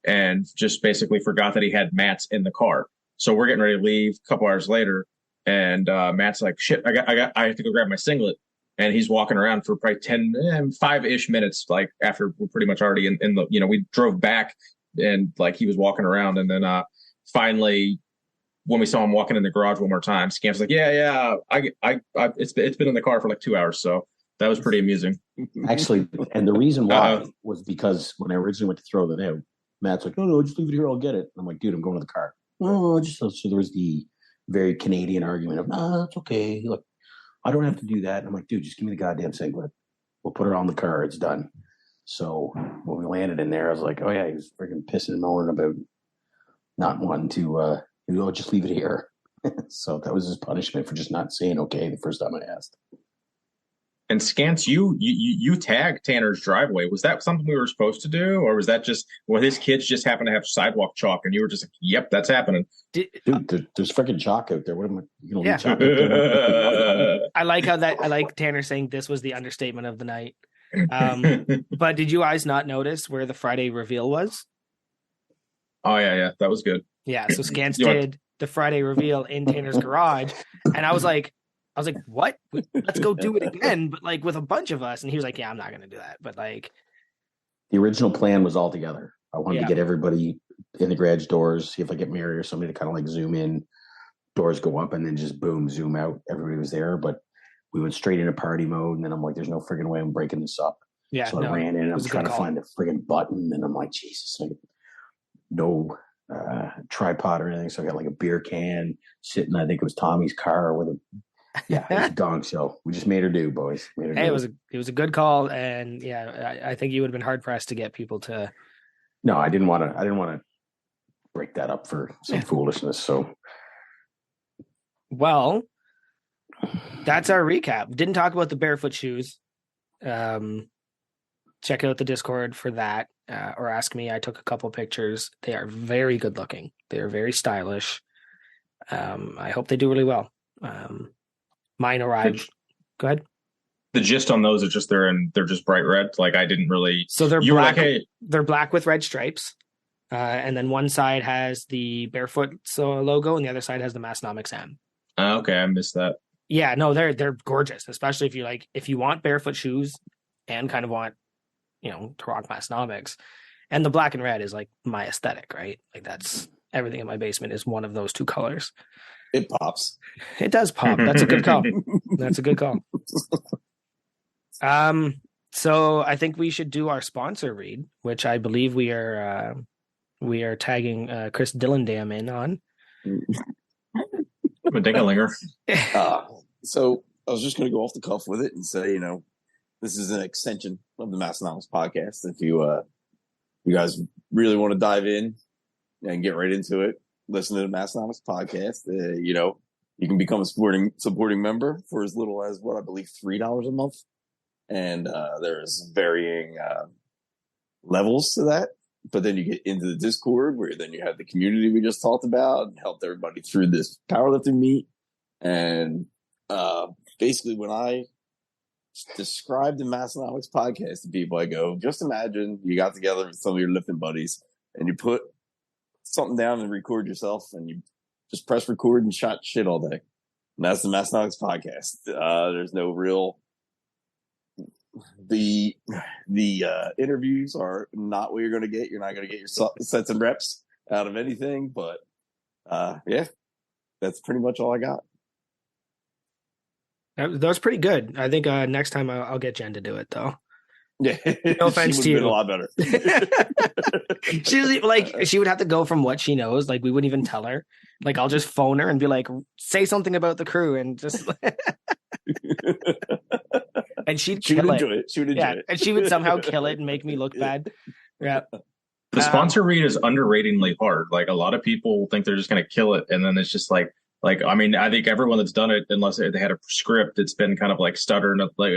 and just basically forgot that he had Matt's in the car. So we're getting ready to leave a couple hours later. And Matt's like, shit, I have to go grab my singlet. And he's walking around for probably 5-ish minutes, like after we're pretty much already in the, we drove back and like he was walking around. And then finally, when we saw him walking in the garage one more time, Scamp's like, yeah, it's been in the car for like 2 hours. So that was pretty amusing. Actually, and the reason why was because when I originally went to throw that out, Matt's like, no, just leave it here, I'll get it. And I'm like, dude, I'm going to the car. Oh, so there was the very Canadian argument of, no, it's okay. Look, I don't have to do that. And I'm like, dude, just give me the goddamn singlet. We'll put it on the car. It's done. So when we landed in there, I was like, oh yeah, he was freaking pissing and moaning about not wanting to, just leave it here. So that was his punishment for just not saying okay the first time I asked. And Scants, you tagged Tanner's driveway. Was that something we were supposed to do, or was that just his kids just happened to have sidewalk chalk, and you were just like, "Yep, that's happening." Dude, there's freaking chalk out there. What am I? Leave chalk out there? I like Tanner saying this was the understatement of the night. But did you guys not notice where the Friday reveal was? Oh yeah, that was good. Yeah, so Scants did the Friday reveal in Tanner's garage, and I was like, what? Let's go do it again, but like with a bunch of us. And he was like, yeah, I'm not going to do that. But like, the original plan was all together. I wanted to get everybody in the garage doors, see if I get Mary or somebody to kind of like zoom in, doors go up, and then just boom, zoom out. Everybody was there, but we went straight into party mode. And then I'm like, there's no friggin' way I'm breaking this up. Yeah. So I ran in and I'm trying to find a friggin' button. And I'm like, Jesus, like, no tripod or anything. So I got like a beer can sitting, I think it was Tommy's car with a, it was a dog show. We just made her do, boys. It was a good call, and yeah, I think you would have been hard pressed to get people to. No, I didn't want to break that up for some foolishness. So, well, that's our recap. Didn't talk about the barefoot shoes. Check out the Discord for that, or ask me. I took a couple pictures. They are very good looking. They are very stylish. I hope they do really well. Mine arrived. Go ahead. The gist on those is just they're just bright red. Like I didn't really. So they're You were black. like, hey, They're black with red stripes, and then one side has the barefoot logo, and the other side has the Massenomics M. Okay, I missed that. Yeah, no, they're gorgeous, especially if you want barefoot shoes and kind of want, to rock Massenomics. And the black and red is like my aesthetic, right? Like that's everything in my basement is one of those two colors. It pops. It does pop. That's a good call. That's a good call. So I think we should do our sponsor read, which I believe we are tagging Chris Dillendam in on. I'm a ding-a-linger. So I was just going to go off the cuff with it and say, this is an extension of the Massenomics podcast. If you guys really want to dive in and get right into it, listen to the Massenomics podcast. You can become a supporting member for as little as what I believe $3 a month, and there's varying levels to that. But then you get into the Discord, where then you have the community we just talked about, and helped everybody through this powerlifting meet. And basically, when I describe the Massenomics podcast to people, I go, just imagine you got together with some of your lifting buddies and you put something down and record yourself, and you just press record and shot shit all day. And that's the Massenomics podcast. There's no real... The interviews are not what you're going to get. You're not going to get your sets and reps out of anything. But that's pretty much all I got. That was pretty good. I think next time I'll get Jen to do it, though. Yeah, no offense to you. Been a lot better. She would have to go from what she knows. Like we wouldn't even tell her. Like I'll just phone her and be like, say something about the crew, and just. And she would enjoy it. She would enjoy it. And she would somehow kill it and make me look bad. Yeah. The sponsor read is underratedly hard. Like a lot of people think they're just going to kill it, and then it's just like I mean, I think everyone that's done it, unless they had a script, it's been kind of like stuttering, like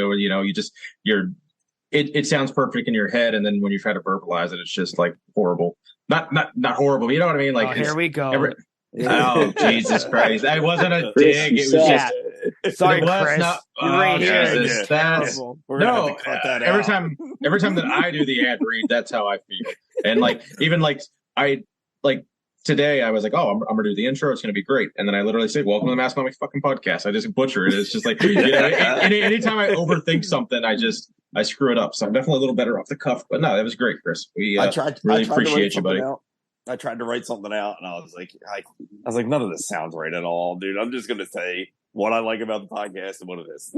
it sounds perfect in your head, and then when you try to verbalize it, it's just like horrible. Not horrible, but you know what I mean? Like here we go. Oh Jesus Christ! That wasn't a dig. It was just. Sorry, Chris. You're right here. That's no. Every time that I do the ad read, that's how I feel. And today, I was like, oh, I'm gonna do the intro. It's gonna be great. And then I literally say, "Welcome to the Massenomics fucking podcast." I just butcher it. It's just like anytime I overthink something, I screw it up. So I'm definitely a little better off the cuff. But no, that was great, Chris. I really appreciate you, buddy. I tried to write something out, and I was like, none of this sounds right at all, dude. I'm just gonna say what I like about the podcast and what it is.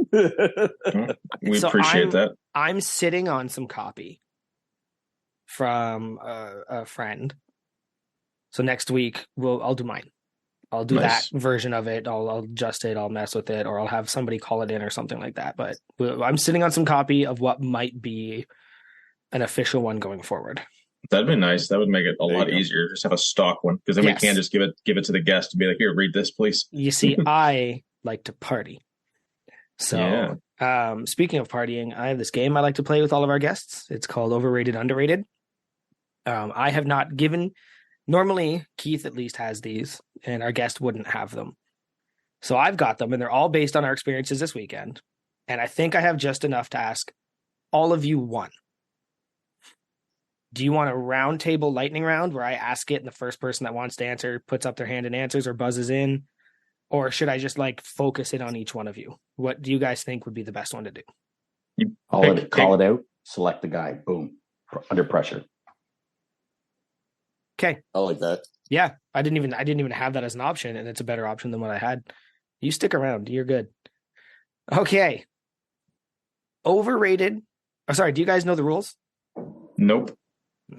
We appreciate that. I'm sitting on some copy from a friend. So next week I'll do mine. I'll do that version of it. I'll adjust it. I'll mess with it, or I'll have somebody call it in or something like that. But I'm sitting on some copy of what might be an official one going forward. That'd be nice. That would make it a lot easier. Just have a stock one, because then we can just give it to the guest and be like, "Here, read this, please." You see, I like to party. So, speaking of partying, I have this game I like to play with all of our guests. It's called Overrated, Underrated. I have not given. Normally, Keith at least has these, and our guest wouldn't have them. So I've got them, and they're all based on our experiences this weekend. And I think I have just enough to ask all of you one. Do you want a round table lightning round where I ask it and the first person that wants to answer puts up their hand and answers or buzzes in? Or should I just focus it on each one of you? What do you guys think would be the best one to do? You call it out, select the guy, boom, under pressure. Okay. I like that. Yeah. I didn't even have that as an option, and it's a better option than what I had. You stick around. You're good. Okay. Overrated. Oh, sorry. Do you guys know the rules? Nope.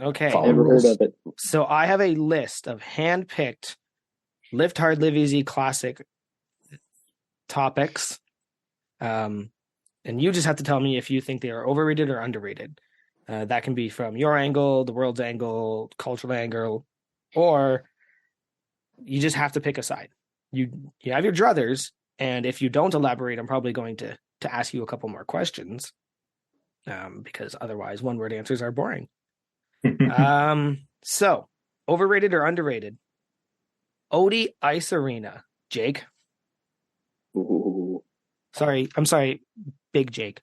Okay. Never heard of it. So I have a list of hand-picked Lift Hard, Live Easy classic topics. And you just have to tell me if you think they are overrated or underrated. That can be from your angle, the world's angle, cultural angle, or You just have to pick a side. You have your druthers, and if you don't elaborate, I'm probably going to ask you a couple more questions, because otherwise one-word answers are boring. So overrated or underrated? Odie Ice Arena, Jake. Ooh. I'm sorry, Big Jake.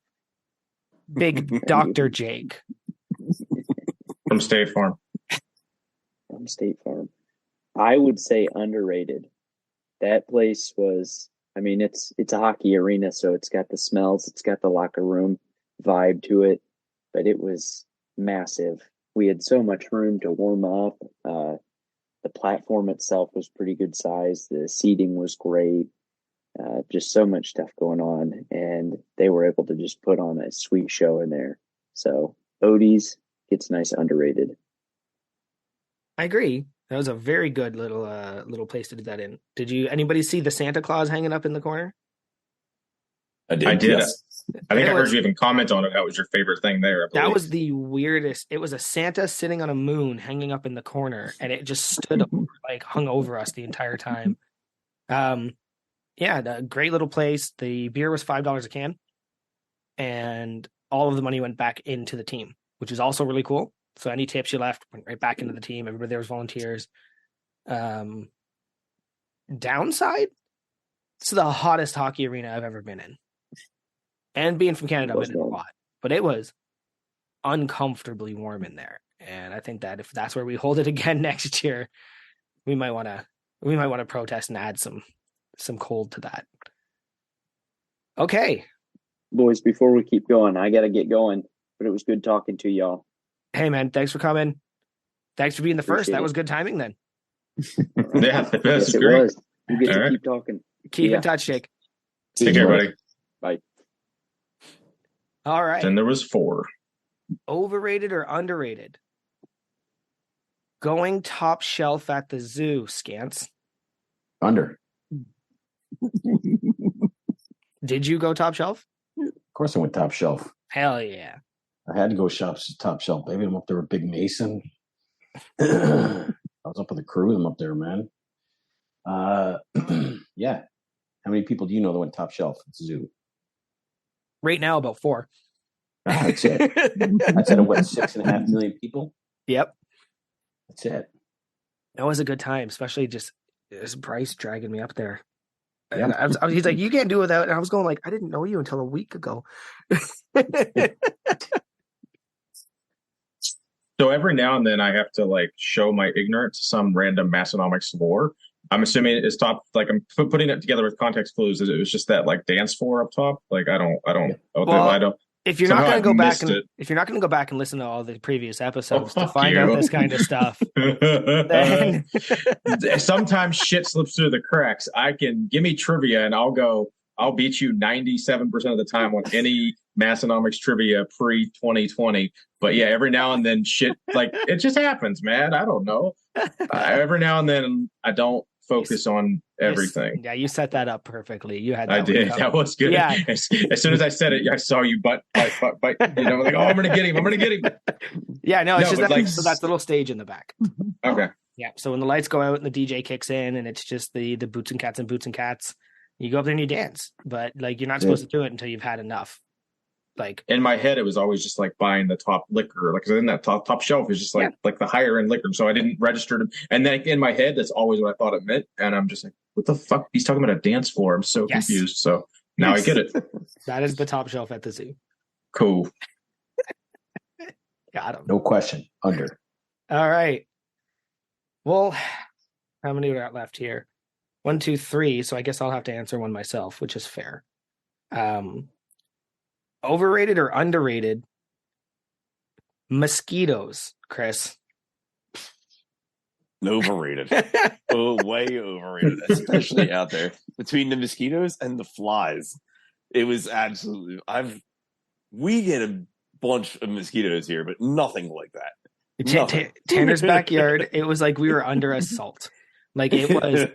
Big Dr. Jake. From State Farm. From State Farm. I would say underrated. That place was, I mean, it's a hockey arena, so it's got the smells, it's got the locker room vibe to it, but it was massive. We had so much room to warm up. The platform itself was pretty good size. The seating was great. Just so much stuff going on, and they were able to just put on a sweet show in there. So Odie's gets nice underrated. I agree. That was a very good little place to do that in. Did anybody see the Santa Claus hanging up in the corner? I did. I did. Yes. I think I heard you even comment on it. That was your favorite thing there. That was the weirdest. It was a Santa sitting on a moon hanging up in the corner, and it just stood like hung over us the entire time. Yeah, the great little place. The beer was $5 a can, and all of the money went back into the team, which is also really cool. So any tips you left went right back into the team. Everybody there was volunteers. Downside, it's the hottest hockey arena I've ever been in. And being from Canada, I've been in a lot. But it was uncomfortably warm in there. And I think that if that's where we hold it again next year, we might want to protest and add some cold to that. Okay. Boys, before we keep going, I got to get going, but it was good talking to y'all. Hey, man, thanks for coming. Thanks for being the first. Appreciate That it. was good timing then. Yeah, that's Yes, it great. was. You get to All right. keep talking. Keep Yeah. in touch, Jake. Take care, buddy. Bye. All right. Then there was 4. Overrated or underrated? Going top shelf at the zoo, Scants. Under. Did you go top shelf? Of course I went top shelf. Hell yeah. I had to go top shelf, baby. I'm up there with Big Mason. I was up with the crew. I'm up there, man. Yeah. How many people do you know that went top shelf at the zoo? Right now, about 4. That's it. That's at what, 6.5 million people? Yep. That's it. That was a good time, especially just this Bryce dragging me up there. Yeah. And he's like, you can't do it without. And I was going like, I didn't know you until a week ago. So every now and then I have to like show my ignorance to some random Massonomics lore. I'm assuming it's top, like I'm putting it together with context clues. It was just that like dance floor up top. Like I don't. Well, I don't. If you're not Somehow going to I've go back missed and it. if you're not going to go back and listen to all the previous episodes to fuck find you. out this kind of stuff, then Sometimes shit slips through the cracks. Give me trivia and I'll beat you 97% of the time on any Massonomics trivia pre 2020. But yeah, every now and then shit, like it just happens, man. I don't know. Every now and then I don't focus on everything. Yeah, you set that up perfectly. You had that I did. That was good. Yeah. As soon as I said it, I saw you but like, oh, I'm gonna get him. Yeah, no, it's No, just but that, like- so that's the little stage in the back. Okay. Yeah, so when the lights go out and the DJ kicks in and it's just the boots and cats, you go up there and you dance. But like you're not supposed to do it until you've had enough. Like In my head, it was always just like buying the top liquor, like 'cause in that top shelf is just like the higher end liquor. So I didn't register to, and then in my head, that's always what I thought it meant. And I'm just like, what the fuck? He's talking about a dance floor. I'm so Yes. confused. So now I get it. that is the top shelf at the zoo. Cool. Got him. No question. Under. All right. Well, how many we got left here? 1, 2, 3. So I guess I'll have to answer one myself, which is fair. Overrated or underrated? Mosquitoes, Chris. Overrated. Oh, way overrated, especially out there between the mosquitoes and the flies. It was absolutely. We get a bunch of mosquitoes here, but nothing like that. Nothing. Tanner's backyard. It was like we were under assault. Like it was.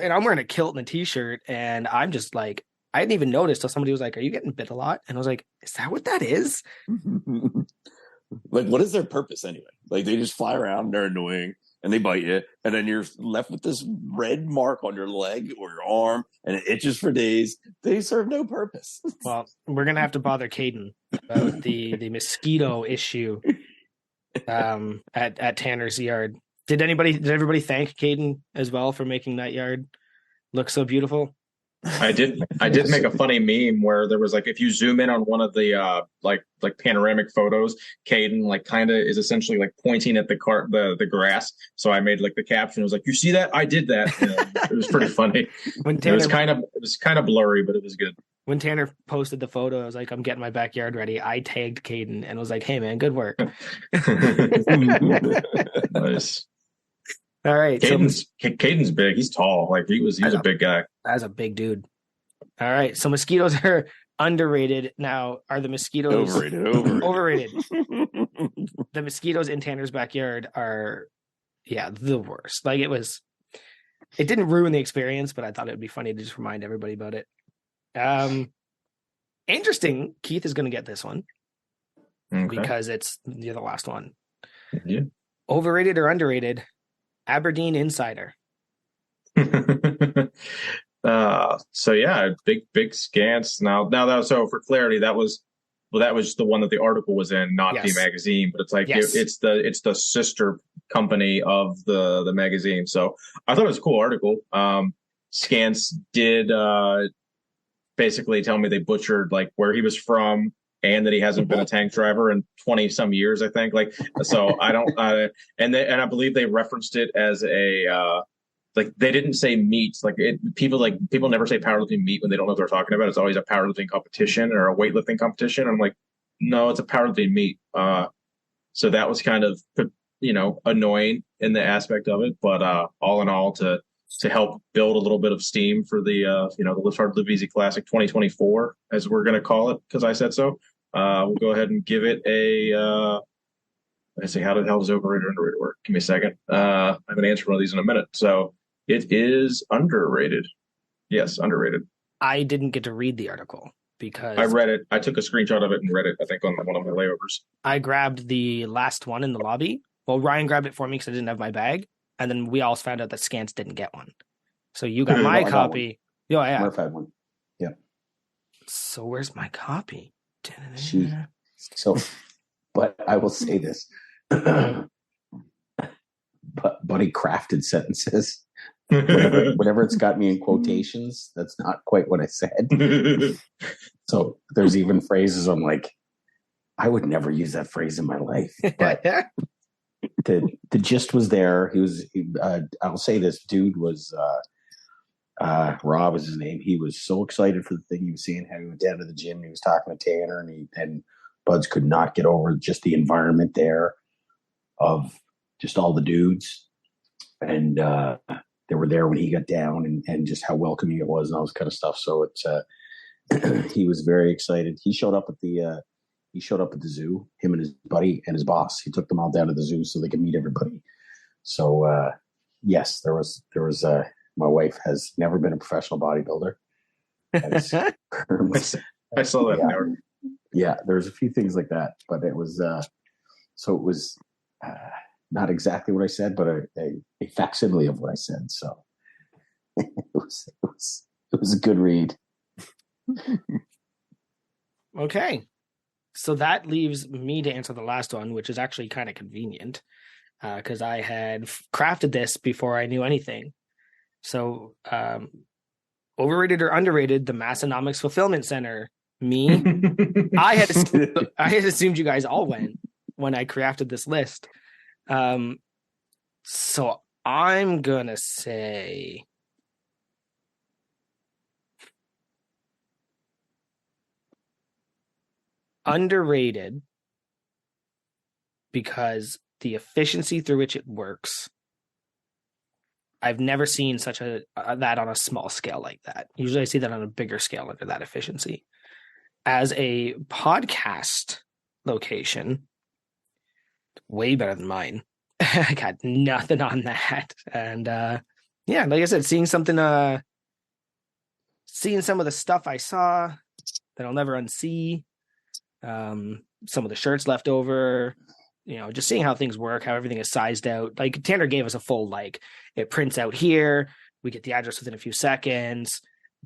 And I'm wearing a kilt and a t-shirt, and I'm just like, I didn't even notice till somebody was like, "Are you getting bit a lot?" And I was like, "Is that what that is?" Like, what is their purpose anyway? Like, they just fly around, they're annoying, and they bite you, and then you're left with this red mark on your leg or your arm, and it itches for days. They serve no purpose. Well, we're gonna have to bother Caden about the mosquito issue at Tanner's yard. Did everybody thank Caden as well for making that yard look so beautiful? I did make a funny meme where there was like, if you zoom in on one of the like panoramic photos, Caden like kind of is essentially like pointing at the grass. So I made like the caption, it was like, you see that? I did that. It was pretty funny. It was kind of blurry, but it was good. When Tanner posted the photo, I was like, I'm getting my backyard ready. I tagged Caden and was like, hey man, good work. Nice. All right. Caden's big. He's tall. Like he was a big guy. That's a big dude. All right. So mosquitoes are underrated. Now, are the mosquitoes overrated? The mosquitoes in Tanner's backyard are, the worst. Like it didn't ruin the experience, but I thought it would be funny to just remind everybody about it. Interesting. Keith is going to get this one because you're the last one. Yeah. Overrated or underrated? Aberdeen Insider. So yeah, big scants. Now that, so for clarity, that was the one that the article was in, not the magazine, but it's like it's the sister company of the magazine. So I thought it was a cool article. Scants did basically tell me they butchered like where he was from, and that he hasn't been a tank driver in 20 some years, I think. Like, so I don't, and I believe they referenced it as a, like they didn't say meet. People never say powerlifting meet when they don't know what they're talking about. It's always a powerlifting competition or a weightlifting competition. I'm like, no, it's a powerlifting meet. So that was kind of, annoying in the aspect of it, but all in all, to help build a little bit of steam for the the Lift Hard Live Easy Classic 2024, as we're going to call it, because I said so. We'll go ahead and give it a. I say, how does overrated or underrated work? Give me a second. I'm going to answer one of these in a minute. So it is underrated. Yes, underrated. I didn't get to read the article because I read it. I took a screenshot of it and read it, I think, on one of my layovers. I grabbed the last one in the lobby. Well, Ryan grabbed it for me because I didn't have my bag. And then we all found out that Scants didn't get one. So you got my copy. Oh, yeah. Murph had one. Yeah. So where's my copy? But I will say this. But Buddy crafted sentences. Whatever it's got me in quotations, that's not quite what I said. So there's even phrases I'm like, I would never use that phrase in my life. But the gist was there. I'll say this dude was Rob is his name. He was so excited for the thing. He was seeing how he went down to the gym. He was talking to Tanner, and Buds could not get over just the environment there of just all the dudes. And they were there when he got down, and just how welcoming it was and all this kind of stuff. So it's he was very excited. He showed up at the zoo, him and his buddy and his boss. He took them all down to the zoo so they could meet everybody. So yes, there was my wife has never been a professional bodybuilder. I saw that. Yeah, there's a few things like that, but it was so it was not exactly what I said, but a facsimile of what I said. So it was a good read. Okay. So that leaves me to answer the last one, which is actually kind of convenient because I had crafted this before I knew anything. So overrated or underrated, the Massonomics Fulfillment Center. Me, I had assumed you guys all went when I crafted this list. So I'm gonna say underrated because the efficiency through which it works. I've never seen such that on a small scale like that. Usually I see that on a bigger scale under that efficiency. As a podcast location, way better than mine. I got nothing on that. And like I said, seeing some of the stuff I saw that I'll never unsee. Some of the shirts left over, just seeing how things work, how everything is sized out. Like Tanner gave us a full, like, it prints out here, we get the address within a few seconds,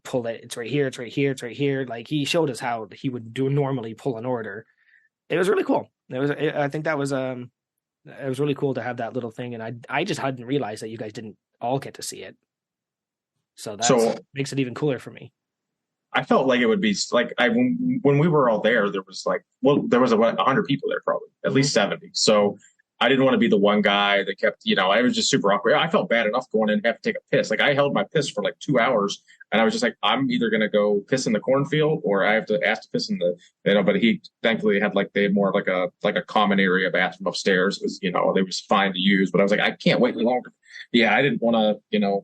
pull it, it's right here, it's right here, it's right here. Like he showed us how he would normally pull an order. It was really cool. I think that was it was really cool to have that little thing, and I just hadn't realized that you guys didn't all get to see it. So that makes it even cooler for me. I felt like it would be like when we were all there was like, there was 100 people there, probably at least 70. So I didn't want to be the one guy that kept, I was just super awkward. I felt bad enough going in and have to take a piss. Like I held my piss for like 2 hours, and I was just like, I'm either going to go piss in the cornfield or I have to ask to piss in the, but he thankfully had they had more like a common area bathroom upstairs. It was, they was fine to use, but I was like, I can't wait any longer. Yeah. I didn't want to,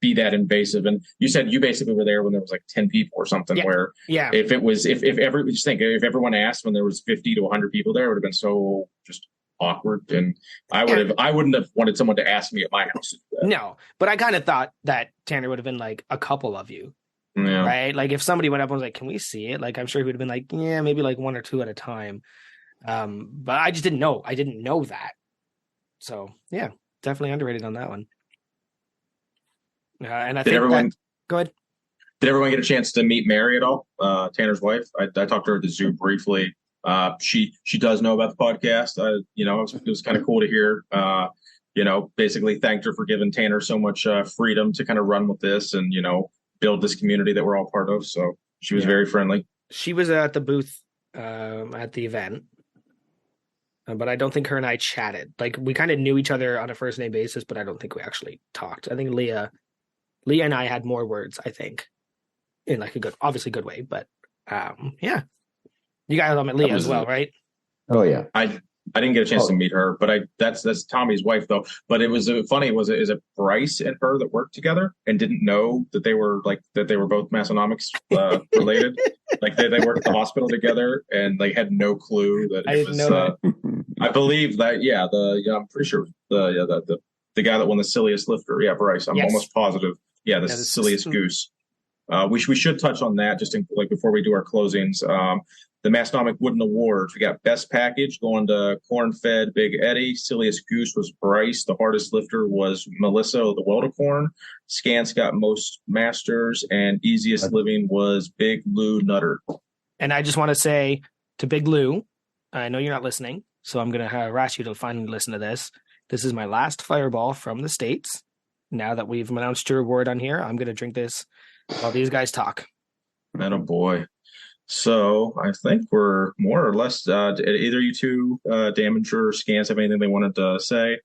be that invasive. And you said you basically were there when there was like 10 people or something, where if everyone asked when there was 50 to 100 people there, it would have been so just awkward. And I wouldn't have wanted someone to ask me at my house. No, but I kind of thought that Tanner would have been like a couple of you, right? Like if somebody went up and was like, can we see it? Like, I'm sure he would have been like, yeah, maybe like one or two at a time. But I just didn't know. I didn't know that. So yeah, definitely underrated on that one. And I think go ahead. Did everyone get a chance to meet Mary at all? Tanner's wife. I talked to her at the zoo briefly. She does know about the podcast. It was kind of cool to hear. Basically thanked her for giving Tanner so much freedom to kind of run with this and build this community that we're all part of. So she was very friendly. She was at the booth at the event, but I don't think her and I chatted. Like we kind of knew each other on a first name basis, but I don't think we actually talked. I think Leah and I had more words, I think, in like a obviously good way, but yeah. You guys all met Leah as well, right? Oh yeah. I didn't get a chance to meet her, but that's Tommy's wife though. But it was funny. Is it Bryce and her that worked together and didn't know that they were both Massonomics related? Like they worked at the hospital together and they had no clue that it was. I believe that. Yeah. I'm pretty sure the guy that won the silliest lifter. Yeah, Bryce. I'm almost positive. Yeah, the silliest goose. We should touch on that just before we do our closings. The Massonomic Wooden Awards. We got Best Package going to Corn Fed Big Eddie. Silliest Goose was Bryce. The hardest lifter was Melissa, the Weldercorn. Scants got Most Masters, and Easiest Living was Big Lou Nutter. And I just want to say to Big Lou, I know you're not listening, so I'm going to harass you to finally listen to this. This is my last Fireball from the States. Now that we've announced your award on here, I'm going to drink this while these guys talk. Man, oh boy. So I think we're more or less, either you two, Damager or Scants, have anything they wanted to say?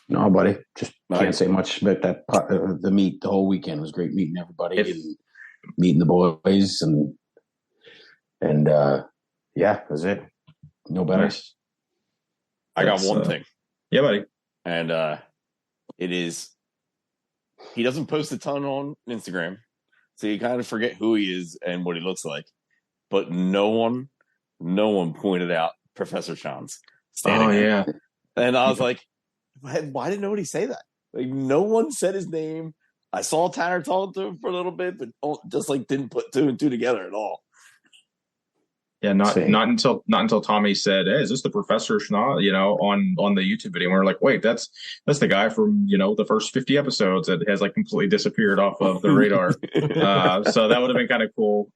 No, buddy. Just can't say much about that. The meet the whole weekend was great meeting everybody and meeting the boys and yeah, that's it. No better. Nice. I got one thing. Yeah, buddy. And it is, he doesn't post a ton on Instagram, so you kind of forget who he is and what he looks like. But no one pointed out Professor Chance standing there. Yeah. And I was like, why didn't nobody say that? Like, no one said his name. I saw Tanner talk to him for a little bit, but just didn't put two and two together at all. Yeah, not until Tommy said, "Hey, is this the Professor Schna?" On the YouTube video, and we're like, "Wait, that's the guy from the first 50 episodes that has completely disappeared off of the radar." So that would have been kind of cool.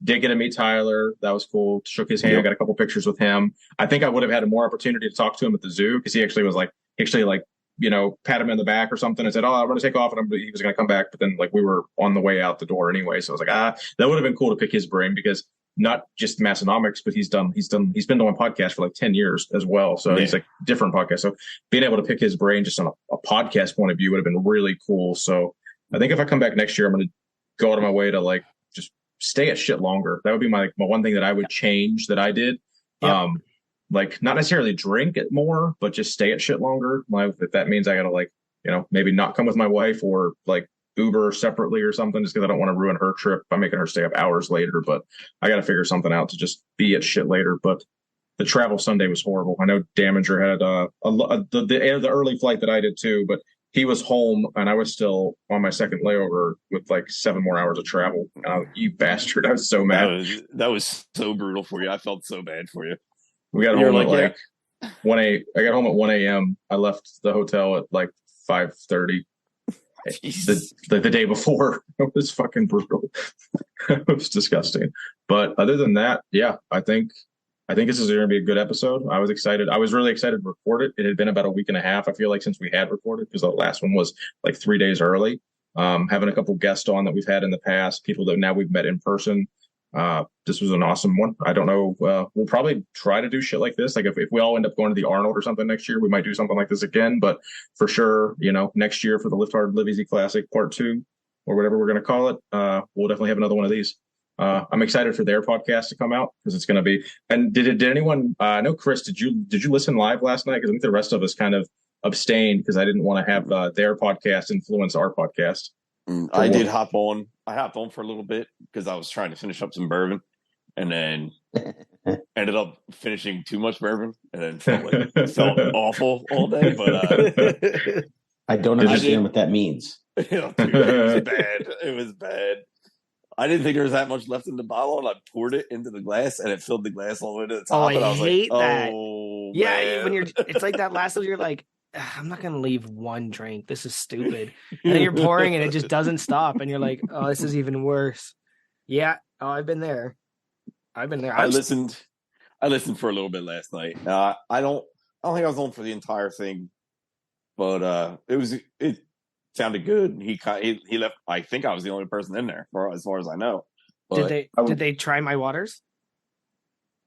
Did get to meet Tyler. That was cool. Shook his hand. Got a couple pictures with him. I think I would have had more opportunity to talk to him at the zoo because he actually was pat him in the back or something and said, "Oh, I'm going to take off," and he was going to come back. But then we were on the way out the door anyway, so I was like, that would have been cool to pick his brain because not just Massonomics, but he's been doing podcasts for 10 years as well. So he's different podcasts. So being able to pick his brain just on a podcast point of view would have been really cool. So I think if I come back next year, I'm going to go out of my way to just stay at shit longer. That would be my one thing that I would change that I did. Yep. Not necessarily drink it more, but just stay at shit longer. If that means I got to maybe not come with my wife or Uber separately or something, just because I don't want to ruin her trip by making her stay up hours later. But I got to figure something out to just be at shit later. But the travel Sunday was horrible. I know Damager had the early flight that I did too, but he was home and I was still on my second layover with 7 more hours of travel. You bastard! I was so mad. That was so brutal for you. I felt so bad for you. We got home at I got home at 1 a.m. I left the hotel at like 5:30 the day before. It was fucking brutal. It was disgusting. But other than that, yeah, I think this is going to be a good episode. I was excited. I was really excited to record it. It had been about a week and a half, I feel like, since we had recorded, because the last one was like 3 days early. Having a couple guests on that we've had in the past, people that now we've met in person. This was an awesome one. I don't know. We'll probably try to do shit like this. Like if we all end up going to the Arnold or something next year, we might do something like this again. But for sure, next year for the Lift Hard, Live Easy Classic Part 2 or whatever we're going to call it, we'll definitely have another one of these. I'm excited for their podcast to come out because it's going to be. And did anyone? I know Chris. Did you listen live last night? Because I think the rest of us kind of abstained because I didn't want to have their podcast influence our podcast. I did hop on. I hopped on for a little bit because I was trying to finish up some bourbon, and then ended up finishing too much bourbon, and then felt awful all day. But I don't understand what that means. Dude, it was bad. It was bad. I didn't think there was that much left in the bottle, and I poured it into the glass, and it filled the glass all the way to the top. Oh, and I was hate like, that. Oh, yeah, man. when it's like that last little, you're like, I'm not gonna leave one drink. This is stupid. And then you're pouring, and it just doesn't stop, and you're like, oh, this is even worse. Yeah. Oh, I've been there. I listened for a little bit last night. I don't think I was on for the entire thing, but it sounded good. He left. I think I was the only person in there, as far as I know. But did they try my waters?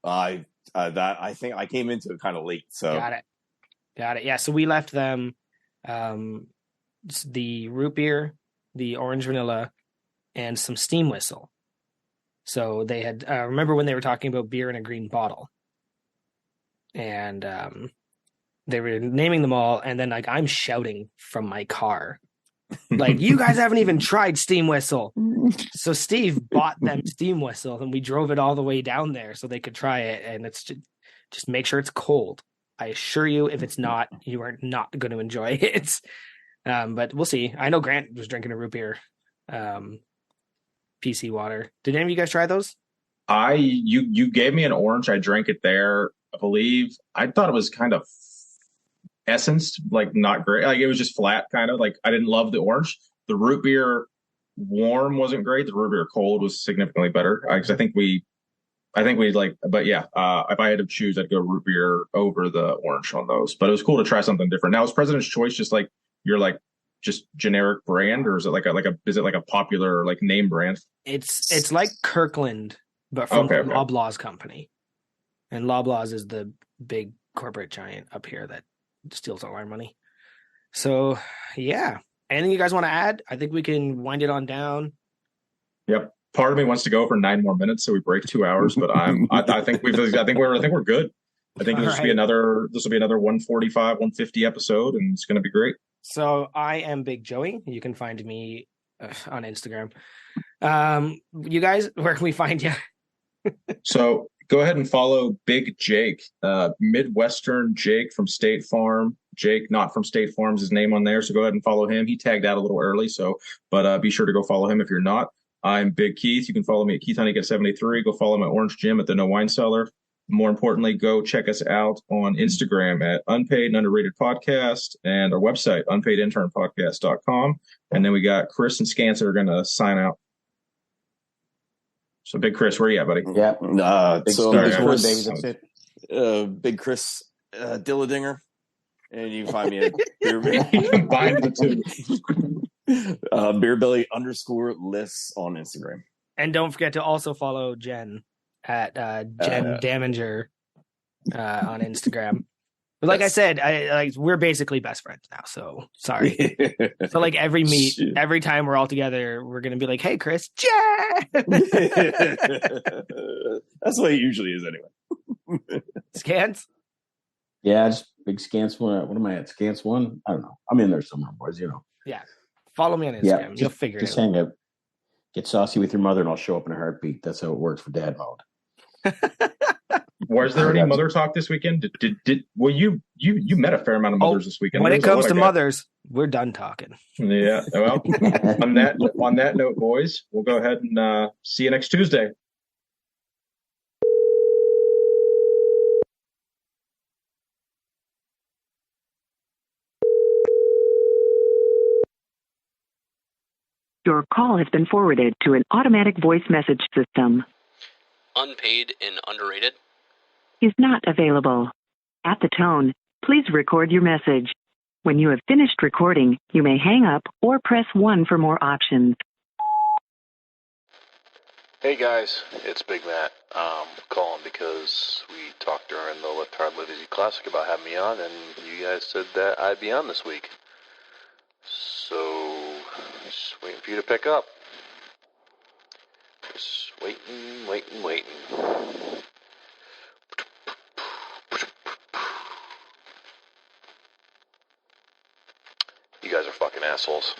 I think I came into it kind of late. So got it. Yeah. So we left them the root beer, the orange vanilla, and some steam whistle. So they had remember when they were talking about beer in a green bottle, and they were naming them all, and then like I'm shouting from my car. Like, you guys haven't even tried steam whistle. So Steve bought them steam whistle, and we drove it all the way down there so they could try it. And it's just make sure it's cold. I assure you, if it's not, you are not going to enjoy it. But we'll see. I know Grant was drinking a root beer, PC water. Did any of you guys try those? You gave me an orange. I drank it there. I believe I thought it was kind of essenced, like not great. Like it was just flat, kind of like I didn't love the orange. The root beer warm wasn't great. The root beer cold was significantly better. Because I think we like, but yeah, if I had to choose, I'd go root beer over the orange on those. But it was cool to try something different. Now, is President's Choice just like your like just generic brand, or is it like a popular like name brand? It's like Kirkland, but from Loblaws company, and Loblaws is the big corporate giant up here that steals all our money. So yeah, anything you guys want to add? I think we can wind it on down. Yep. Part of me wants to go for 9 more minutes, so we break 2 hours. But I think we're good. I think this will be another 145, 150 episode, and it's going to be great. So I am Big Joey. You can find me on Instagram. You guys, where can we find you? So go ahead and follow Big Jake, Midwestern Jake from State Farm. Jake, not from State Farm, is his name on there. So go ahead and follow him. He tagged out a little early, but be sure to go follow him if you're not. I'm Big Keith. You can follow me at Keith Honeycutt 73. Go follow my Orange Jim at the No Wine Cellar. More importantly, go check us out on Instagram at Unpaid and Underrated Podcast and our website, unpaidinternpodcast.com. And then we got Chris and Scants that are going to sign out. So, Big Chris, where are you at, buddy? Yeah. Big Chris, baby. That's it. Big Chris Dilladinger. And you can find me at Combine the two. Beer Belly _lists on Instagram. And don't forget to also follow Jen at Jen Daminger on Instagram. But like I said, we're basically best friends now. So sorry. So like every meet, every time we're all together, we're gonna be like, "Hey, Chris, Jen." That's the way it usually is, anyway. Scants. Yeah, just Big Scants. What am I at? Scants 1? I don't know. I'm in there somewhere, boys. You know. Yeah. Follow me on Instagram. You'll figure it out. Just hang out. Get saucy with your mother, and I'll show up in a heartbeat. That's how it works for dad mode. Was there any mother talk this weekend? You met a fair amount of mothers this weekend. When it comes to mothers, we're done talking. Yeah. Well, on that note, boys, we'll go ahead and see you next Tuesday. Your call has been forwarded to an automatic voice message system. Unpaid and underrated. Is not available. At the tone, please record your message. When you have finished recording, you may hang up or press 1 for more options. Hey guys, it's Big Matt. Calling because we talked during the Lift Hard Live Easy Classic about having me on, and you guys said that I'd be on this week. So, just waiting for you to pick up. Just waiting. You guys are fucking assholes.